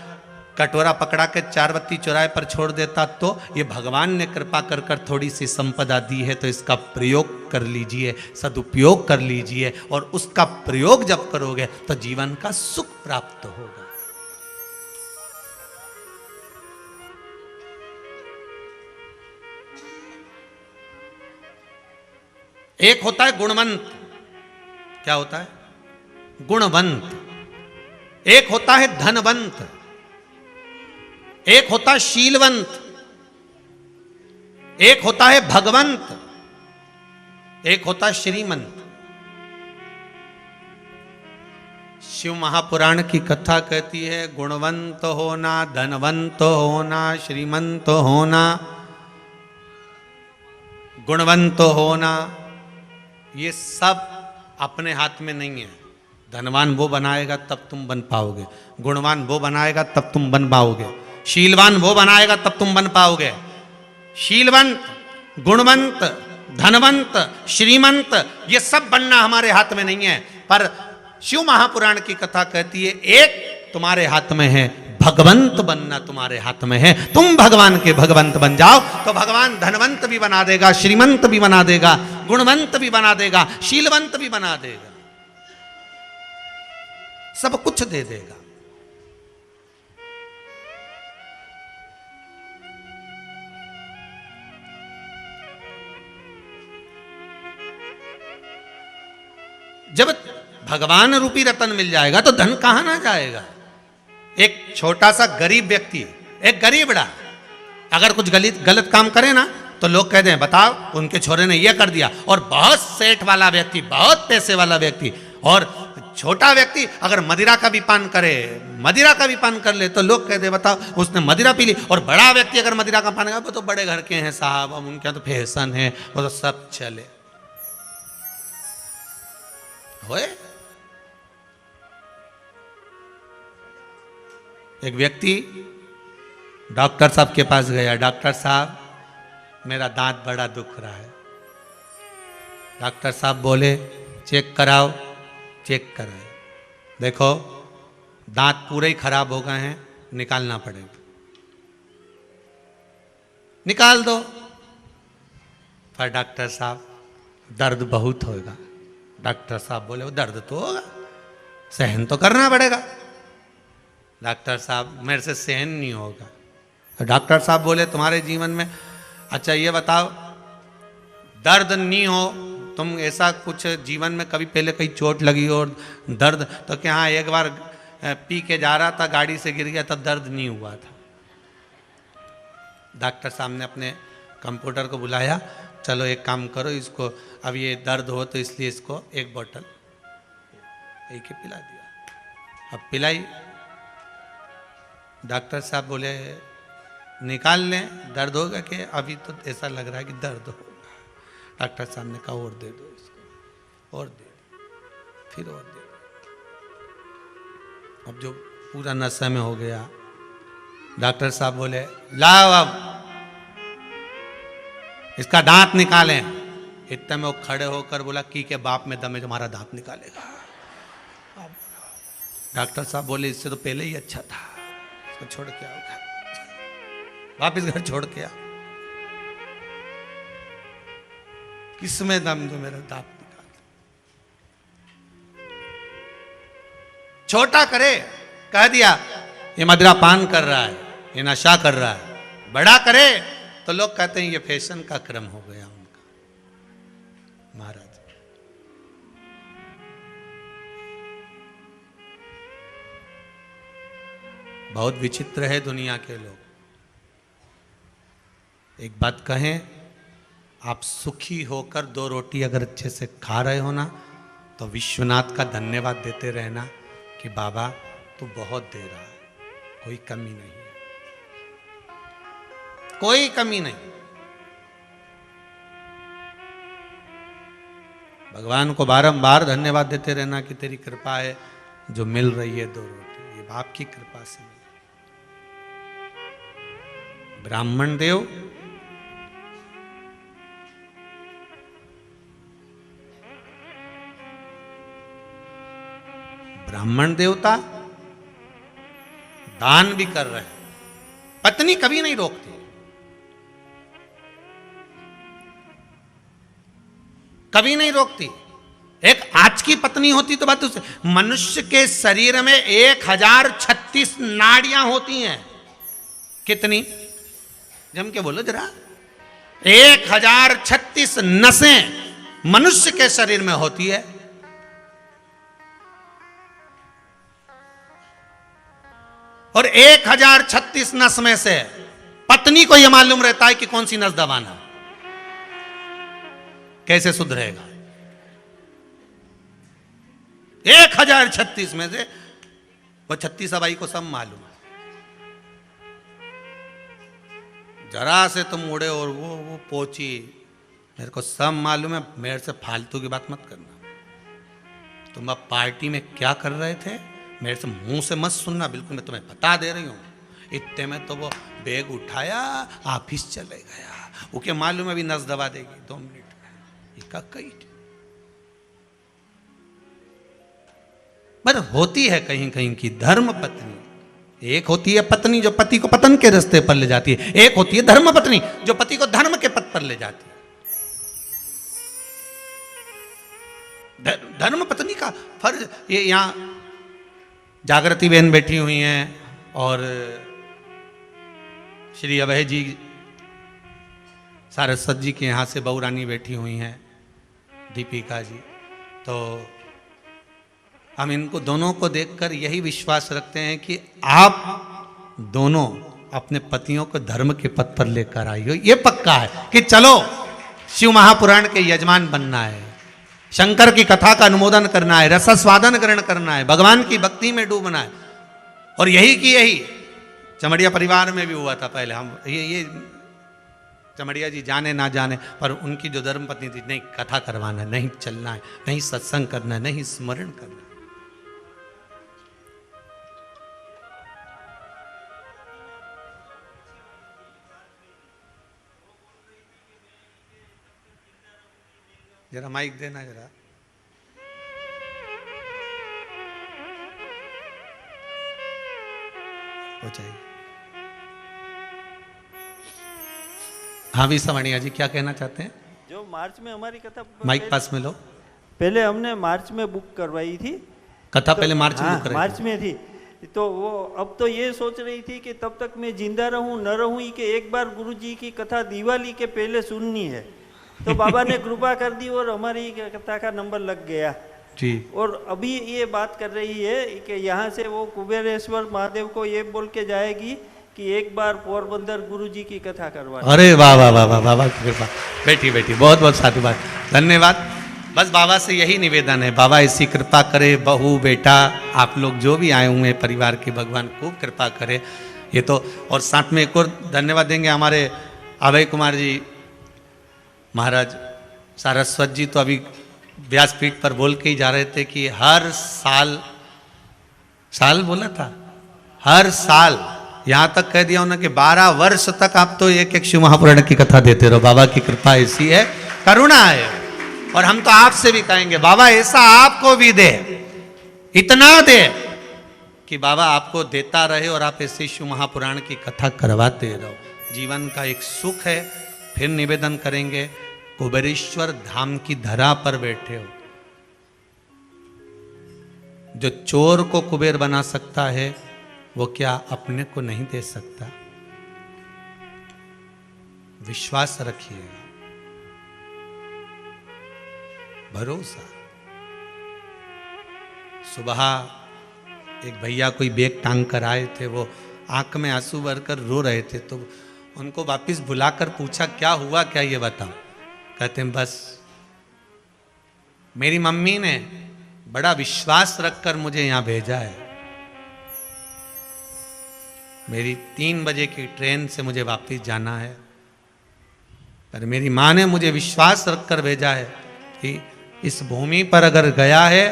कटोरा पकड़ा के चारबत्ती चौराहे पर छोड़ देता तो ये भगवान ने कृपा कर कर थोड़ी सी संपदा दी है, तो इसका प्रयोग कर लीजिए, सदुपयोग कर लीजिए, और उसका प्रयोग जब करोगे तो जीवन का सुख प्राप्त होगा। एक होता है गुणवंत, क्या होता है? गुणवंत। एक होता है धनवंत, एक होता है शीलवंत, एक होता है भगवंत, एक होता है श्रीमंत। शिव महापुराण की कथा कहती है, गुणवंत होना, धनवंत होना, श्रीमंत होना, गुणवंत होना, ये सब अपने हाथ में नहीं है। धनवान वो बनाएगा तब तुम बन पाओगे, गुणवान वो बनाएगा तब तुम बन पाओगे, शीलवान वो बनाएगा तब तुम बन पाओगे। शीलवंत, गुणवंत, धनवंत, श्रीमंत, ये सब बनना हमारे हाथ में नहीं है। पर शिव महापुराण की कथा कहती है, एक तुम्हारे हाथ में है, भगवंत बनना तुम्हारे हाथ में है। तुम भगवान के भगवंत बन जाओ तो भगवान धनवंत भी बना देगा, श्रीमंत भी बना देगा, गुणवंत भी बना देगा, शीलवंत भी बना देगा, सब कुछ दे देगा। जब भगवान रूपी रतन मिल जाएगा तो धन कहां ना जाएगा। एक छोटा सा गरीब व्यक्ति, एक गरीबड़ा अगर कुछ गलत काम करे ना तो लोग कहते हैं, बताओ उनके छोरे ने ये कर दिया। और बहुत सेठ वाला व्यक्ति, बहुत पैसे वाला व्यक्ति और छोटा व्यक्ति अगर मदिरा का भी पान करे, मदिरा का भी पान कर ले तो लोग कहते हैं, बताओ उसने मदिरा पी ली। और बड़ा व्यक्ति अगर मदिरा का पान करे, वो तो बड़े घर के हैं साहब, अब उनके यहाँ तो फैशन है, वो तो सब चले होए। एक व्यक्ति डॉक्टर साहब के पास गया, डॉक्टर साहब मेरा दांत बड़ा दुख रहा है। डॉक्टर साहब बोले, चेक कराओ। चेक कराए, देखो दांत पूरे ही खराब हो गए हैं, निकालना पड़ेगा। निकाल दो। पर डॉक्टर साहब दर्द बहुत होगा। डॉक्टर साहब बोले, वो दर्द तो होगा, सहन तो करना पड़ेगा। डॉक्टर साहब, मेरे से सहन नहीं होगा। तो डॉक्टर साहब बोले, तुम्हारे जीवन में, अच्छा ये बताओ, दर्द नहीं हो, तुम ऐसा कुछ जीवन में कभी पहले कहीं चोट लगी हो और दर्द, तो क्या हाँ एक बार पी के जा रहा था, गाड़ी से गिर गया, तब दर्द नहीं हुआ था। डॉक्टर साहब ने अपने कंप्यूटर को बुलाया, चलो एक काम करो, इसको अब ये दर्द हो तो इसलिए इसको एक बोतल एक ही पिला दिया। अब पिलाई। डॉक्टर साहब बोले, निकाल लें, दर्द होगा कि अभी तो ऐसा लग रहा है कि दर्द होगा। डॉक्टर साहब ने कहा, और दे दो इसको, और दे दो, फिर और दे दो। अब जो पूरा नशे में हो गया, डॉक्टर साहब बोले, लाओ अब इसका दांत निकालें। इतने में वो खड़े होकर बोला, की के बाप में दम है, तुम्हारा दांत निकालेगा। डॉक्टर साहब बोले, इससे तो पहले ही अच्छा था, इसको छोड़ के आओ घर, वापिस घर छोड़ के आओ। किसमें दम जो मेरा दांत निकाल। छोटा करे कह दिया ये मदिरा पान कर रहा है, ये नशा कर रहा है, बड़ा करे तो लोग कहते हैं ये फैशन का क्रम हो गया उनका। महाराज बहुत विचित्र है दुनिया के लोग। एक बात कहें, आप सुखी होकर 2 रोटी अगर अच्छे से खा रहे हो ना, तो विश्वनाथ का धन्यवाद देते रहना कि बाबा तू बहुत दे रहा है, कोई कमी नहीं है, कोई कमी नहीं। भगवान को बारंबार धन्यवाद देते रहना कि तेरी कृपा है जो मिल रही है 2 रोटी, ये बाप की कृपा से। ब्राह्मण देव ब्राह्मण देवता दान भी कर रहे हैं, पत्नी कभी नहीं रोकती। कभी नहीं रोकती। एक आज की पत्नी होती तो बात उसे, मनुष्य के शरीर में 1036 नाड़ियां होती हैं। कितनी? जम के बोलो जरा। 1036 नसें मनुष्य के शरीर में होती है। और 1036 नस में से पत्नी को यह मालूम रहता है कि कौन सी नस दबाना। कैसे सुधरेगा? 1036 में से वो 36 बाई को सब मालूम है। जरा से तुम उड़े और वो पहुंची, मेरे को सब मालूम है, मेरे से फालतू की बात मत करना। तुम अब पार्टी में क्या कर रहे थे मेरे से मुंह से मत सुनना, बिल्कुल मैं तुम्हें बता दे रही हूं। इतने में तो वो बैग उठाया, ऑफिस चले गया। उके मालूम है भी नस दबा देगी 2 मिनट में। कई मतलब होती है कहीं कहीं की धर्म पत्नी। एक होती है पत्नी जो पति को पतन के रास्ते पर ले जाती है, एक होती है धर्म पत्नी जो पति को धर्म के पथ पर ले जाती है। धर्म पत्नी का फर्ज, ये यहां जागृति बहन बैठी हुई हैं और श्री अभय जी सारस्वत जी के यहाँ से बहू रानी बैठी हुई हैं, दीपिका जी। तो हम इनको दोनों को देखकर यही विश्वास रखते हैं कि आप दोनों अपने पतियों को धर्म के पथ पर लेकर आई हो। ये पक्का है कि चलो शिव महापुराण के यजमान बनना है, शंकर की कथा का अनुमोदन करना है, रसास्वादन ग्रहण करना है, भगवान की भक्ति में डूबना है। और यही की यही चमड़िया परिवार में भी हुआ था पहले। हम ये चमड़िया जी जाने ना जाने, पर उनकी जो धर्म पत्नी थी, नहीं कथा करवाना है, नहीं चलना है, नहीं सत्संग करना है, नहीं स्मरण करना है। जरा माइक देना जरा। हो जाएगी। हाँ भी समणिया जी क्या कहना चाहते हैं? जो मार्च में हमारी कथा, माइक पास में लो। पहले हमने मार्च में बुक करवाई थी कथा, तो पहले मार्च में बुक मार्च में थी। तो वो अब तो ये सोच रही थी कि तब तक मैं जिंदा रहूं न रहूं, कि एक बार गुरुजी की कथा दिवाली के पहले सुननी है। तो बाबा ने कृपा कर दी और हमारी कथा का नंबर लग गया जी। और अभी ये बात कर रही है कि यहाँ से वो कुबेरेश्वर महादेव को ये बोल के जाएगी कि एक बार पोरबंदर गुरुजी की कथा करवा। अरे वाह वाह वाह वाह वाह, कृपा। बैठी बैठी, बहुत बहुत साधुवाद, धन्यवाद। बस बाबा से यही निवेदन है, बाबा ऐसी कृपा करे, बहू बेटा आप लोग जो भी आए हुए हैं परिवार के, भगवान खूब कृपा करे। ये तो, और साथ में एक और धन्यवाद देंगे हमारे अभय कुमार जी महाराज। सारस्वत जी तो अभी व्यासपीठ पर बोल के ही जा रहे थे कि हर साल बोला था, हर साल, यहाँ तक कह दिया उन्होंने कि 12 वर्ष तक आप तो एक एक शिव महापुराण की कथा देते रहो। बाबा की कृपा ऐसी है, करुणा है। और हम तो आपसे भी कहेंगे बाबा ऐसा आपको भी दे, इतना दे कि बाबा आपको देता रहे और आप ऐसे शिव महापुराण की कथा करवाते रहो। जीवन का एक सुख है। फिर निवेदन करेंगे, कुबेरेश्वर धाम की धरा पर बैठे हो, जो चोर को कुबेर बना सकता है वो क्या अपने को नहीं दे सकता? विश्वास रखिएगा, भरोसा। सुबह एक भैया कोई बैग टांग कर आए थे, वो आंख में आंसू भरकर रो रहे थे, तो उनको वापस बुलाकर पूछा क्या हुआ, क्या ये बताओ। कहते हैं बस मेरी मम्मी ने बड़ा विश्वास रखकर मुझे यहां भेजा है। मेरी 3 बजे की ट्रेन से मुझे वापस जाना है, पर मेरी माँ ने मुझे विश्वास रखकर भेजा है कि इस भूमि पर अगर गया है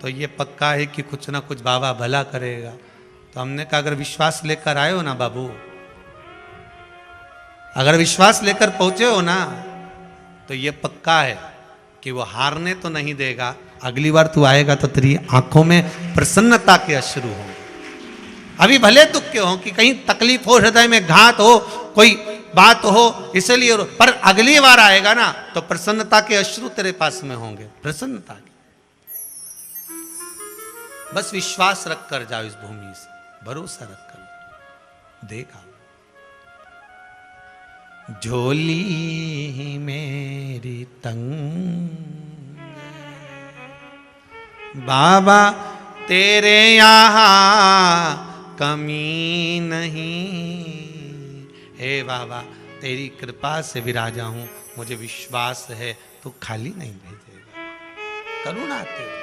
तो ये पक्का है कि कुछ ना कुछ बाबा भला करेगा। तो हमने कहा अगर विश्वास लेकर आए हो ना बाबू, अगर विश्वास लेकर पहुंचे हो ना, तो ये पक्का है कि वो हारने तो नहीं देगा। अगली बार तू आएगा तो तेरी आंखों में प्रसन्नता के अश्रु होंगे। अभी भले दुख के हो कि कहीं तकलीफ हो, हृदय में घात हो, कोई बात हो, इसलिए, पर अगली बार आएगा ना तो प्रसन्नता के अश्रु तेरे पास में होंगे, प्रसन्नता के। बस विश्वास रख कर जाओ, इस भूमि से भरोसा रख कर देखा। झोली मेरी तंग बाबा तेरे यहाँ कमी नहीं, हे बाबा तेरी कृपा से विराजा हूं, मुझे विश्वास है तू खाली नहीं भेजेगा, करुणा तेरी।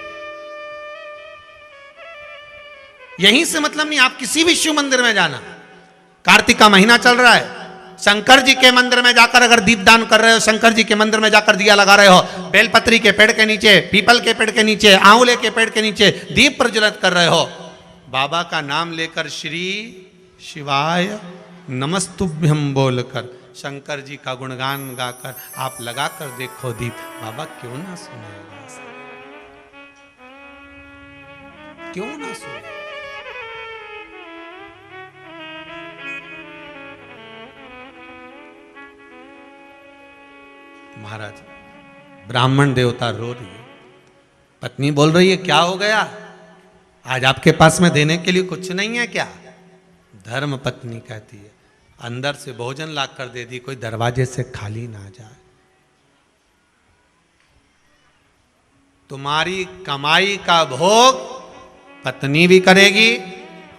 यहीं से मतलब नहीं, आप किसी भी शिव मंदिर में जाना, कार्तिक का महीना चल रहा है, शंकर जी के मंदिर में जाकर अगर दीपदान कर रहे हो, शंकर जी के मंदिर में जाकर दिया लगा रहे हो, बेलपत्री के पेड़ के नीचे, पीपल के पेड़ के नीचे, आंवले के पेड़ के नीचे दीप प्रज्वलित कर रहे हो, बाबा का नाम लेकर श्री शिवाय नमस्तुभ्यम बोलकर, शंकर जी का गुणगान गाकर आप लगा कर देखो दीप, बाबा क्यों ना सुनेगा, क्यों ना सुने। महाराज ब्राह्मण देवता रो रही है, पत्नी बोल रही है क्या हो गया, आज आपके पास में देने के लिए कुछ नहीं है क्या? धर्म पत्नी कहती है अंदर से भोजन ला कर दे दी, कोई दरवाजे से खाली ना जाए। तुम्हारी कमाई का भोग पत्नी भी करेगी,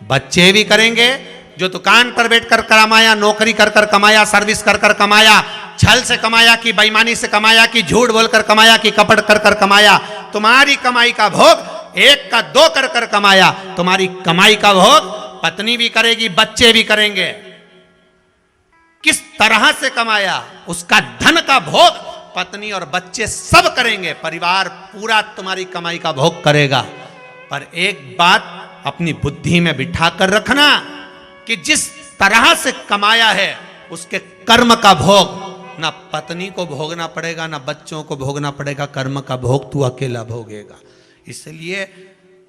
बच्चे भी करेंगे। जो दुकान पर बैठकर कमाया, नौकरी कर कर कमाया, सर्विस कर कर कमाया, छल से कमाया कि बेईमानी से कमाया कि झूठ बोलकर कमाया कि कपट कर कर कमाया, तुम्हारी कमाई का भोग 1 का 2 कर कर कमाया, तुम्हारी कमाई का भोग पत्नी भी करेगी, बच्चे भी करेंगे। किस तरह से कमाया उसका धन का भोग पत्नी और बच्चे सब करेंगे, परिवार पूरा तुम्हारी कमाई का भोग करेगा। पर एक बात अपनी बुद्धि में बिठा कर रखना कि जिस तरह से कमाया है उसके कर्म का भोग ना पत्नी को भोगना पड़ेगा, ना बच्चों को भोगना पड़ेगा, कर्म का भोग तू अकेला भोगेगा। इसलिए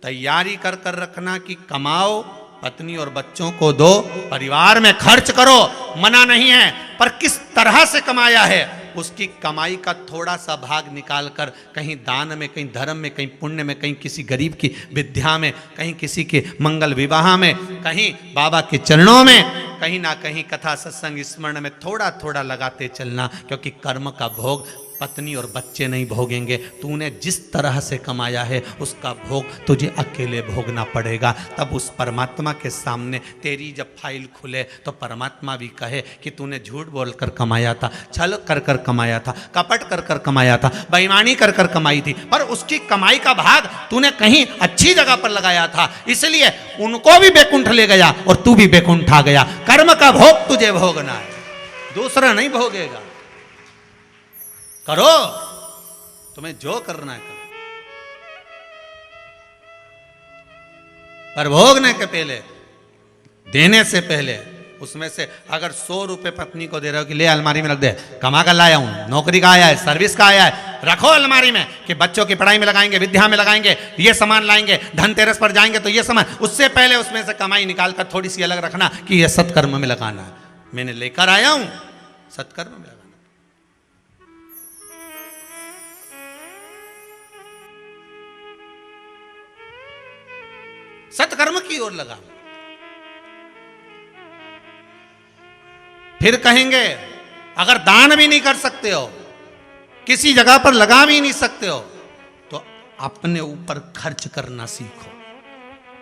तैयारी कर कर रखना कि कमाओ, पत्नी और बच्चों को दो, परिवार में खर्च करो, मना नहीं है, पर किस तरह से कमाया है उसकी कमाई का थोड़ा सा भाग निकाल कर कहीं दान में, कहीं धर्म में, कहीं पुण्य में, कहीं किसी गरीब की विद्या में, कहीं किसी के मंगल विवाह में, कहीं बाबा के चरणों में, कहीं ना कहीं कथा सत्संग स्मरण में थोड़ा थोड़ा लगाते चलना, क्योंकि कर्म का भोग पत्नी और बच्चे नहीं भोगेंगे। तूने जिस तरह से कमाया है उसका भोग तुझे अकेले भोगना पड़ेगा। तब उस परमात्मा के सामने तेरी जब फाइल खुले तो परमात्मा भी कहे कि तूने झूठ बोलकर कमाया था, छल कर कर कमाया था, कपट कर कर कमाया था, बेईमानी कर कर कमाई थी, पर उसकी कमाई का भाग तूने कहीं अच्छी जगह पर लगाया था, इसलिए उनको भी बैकुंठ ले गया और तू भी बैकुंठ आ गया। कर्म का भोग तुझे भोगना है, दूसरा नहीं भोगेगा। करो, तुम्हें जो करना है करो, पर भोगने के पहले, देने से पहले उसमें से अगर 100 रुपए पत्नी को दे रहे हो कि ले अलमारी में रख दे, कमा कर लाया हूं, नौकरी का आया है, सर्विस का आया है, रखो अलमारी में कि बच्चों की पढ़ाई में लगाएंगे, विद्या में लगाएंगे, ये सामान लाएंगे, धनतेरस पर जाएंगे तो ये सामान, उससे पहले उसमें से कमाई निकाल कर थोड़ी सी अलग रखना कि ये सत्कर्म में लगाना है, मैंने लेकर आया हूं सत्कर्म में लगाना। सत्कर्म की ओर लगाओ। फिर कहेंगे अगर दान भी नहीं कर सकते हो, किसी जगह पर लगा भी नहीं सकते हो, तो अपने ऊपर खर्च करना सीखो।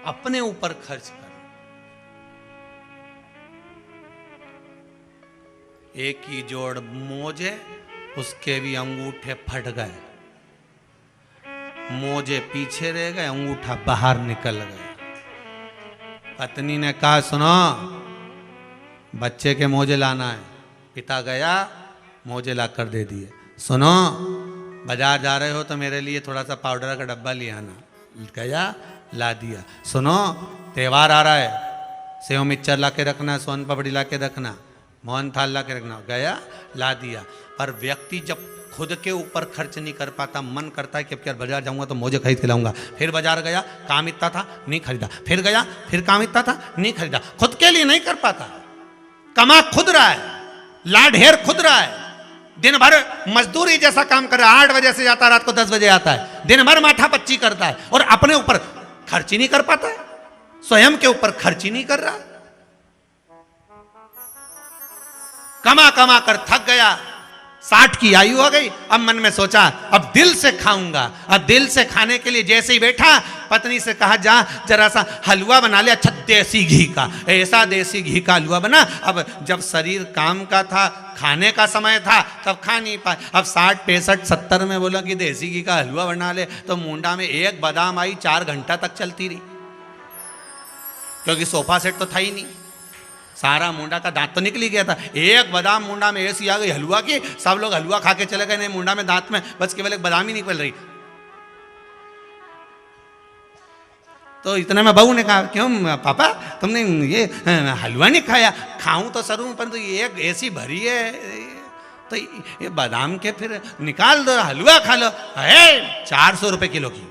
अपने ऊपर खर्च कर। एक ही जोड़ मोजे, उसके भी अंगूठे फट गए। मोजे पीछे रह गए, अंगूठा बाहर निकल गया। पत्नी ने कहा सुनो, बच्चे के मोजे लाना है। पिता गया, मोजे ला कर दे दिए। सुनो, बाजार जा रहे हो तो मेरे लिए थोड़ा सा पाउडर का डब्बा ले आना। गया, ला दिया। सुनो, त्योहार आ रहा है, सेव मिक्सचर ला के रखना, सोन पापड़ी ला के रखना, मोहन थाल ला के रखना। गया, ला दिया। पर व्यक्ति जब खुद के ऊपर खर्च नहीं कर पाता, मन करता है कि अब क्या बाजार जाऊंगा तो मोजे खरीद के लाऊंगा। फिर बाजार गया, काम इतना था, नहीं खरीदा। फिर गया, फिर काम इतना था, नहीं खरीदा। खुद के लिए नहीं कर पाता। कमा खुद रहा है, ला ढेर खुद रहा है, दिन भर मजदूरी जैसा काम कर रहा है। 8 बजे से जाता है, रात को 10 बजे आता है, दिन भर माथा पच्ची करता है और अपने ऊपर खर्च ही नहीं कर पाता है। स्वयं के ऊपर खर्च ही नहीं कर रहा। कमा कमा कर थक गया, 60 की आयु हो गई। अब मन में सोचा अब दिल से खाऊंगा। अब दिल से खाने के लिए जैसे ही बैठा, पत्नी से कहा जा जरा सा हलवा बना ले, अच्छा देसी घी का। ऐसा देसी घी का हलवा बना। अब जब शरीर काम का था, खाने का समय था, तब खा नहीं पाए। अब 60, 65, 70 में बोला कि देसी घी का हलवा बना ले, तो मुंडा में एक बादाम आई, 4 घंटा तक चलती रही, क्योंकि सोफा सेट तो था ही नहीं। सारा मुंडा का दांत तो निकल ही गया था। एक बादाम मुंडा में ऐसी आ गई हलवा की, सब लोग हलवा खा के चले गए। नहीं, मुंडा में दांत में बस केवल एक बादाम ही निकल रही। तो इतने में बहू ने कहा क्यों पापा तुमने ये हलवा नहीं खाया? खाऊं तो सरूं, परंतु ये एक ऐसी भरी है, तो ये बादाम के फिर निकाल दो, हलवा खा लो। है 400 रुपए किलो की।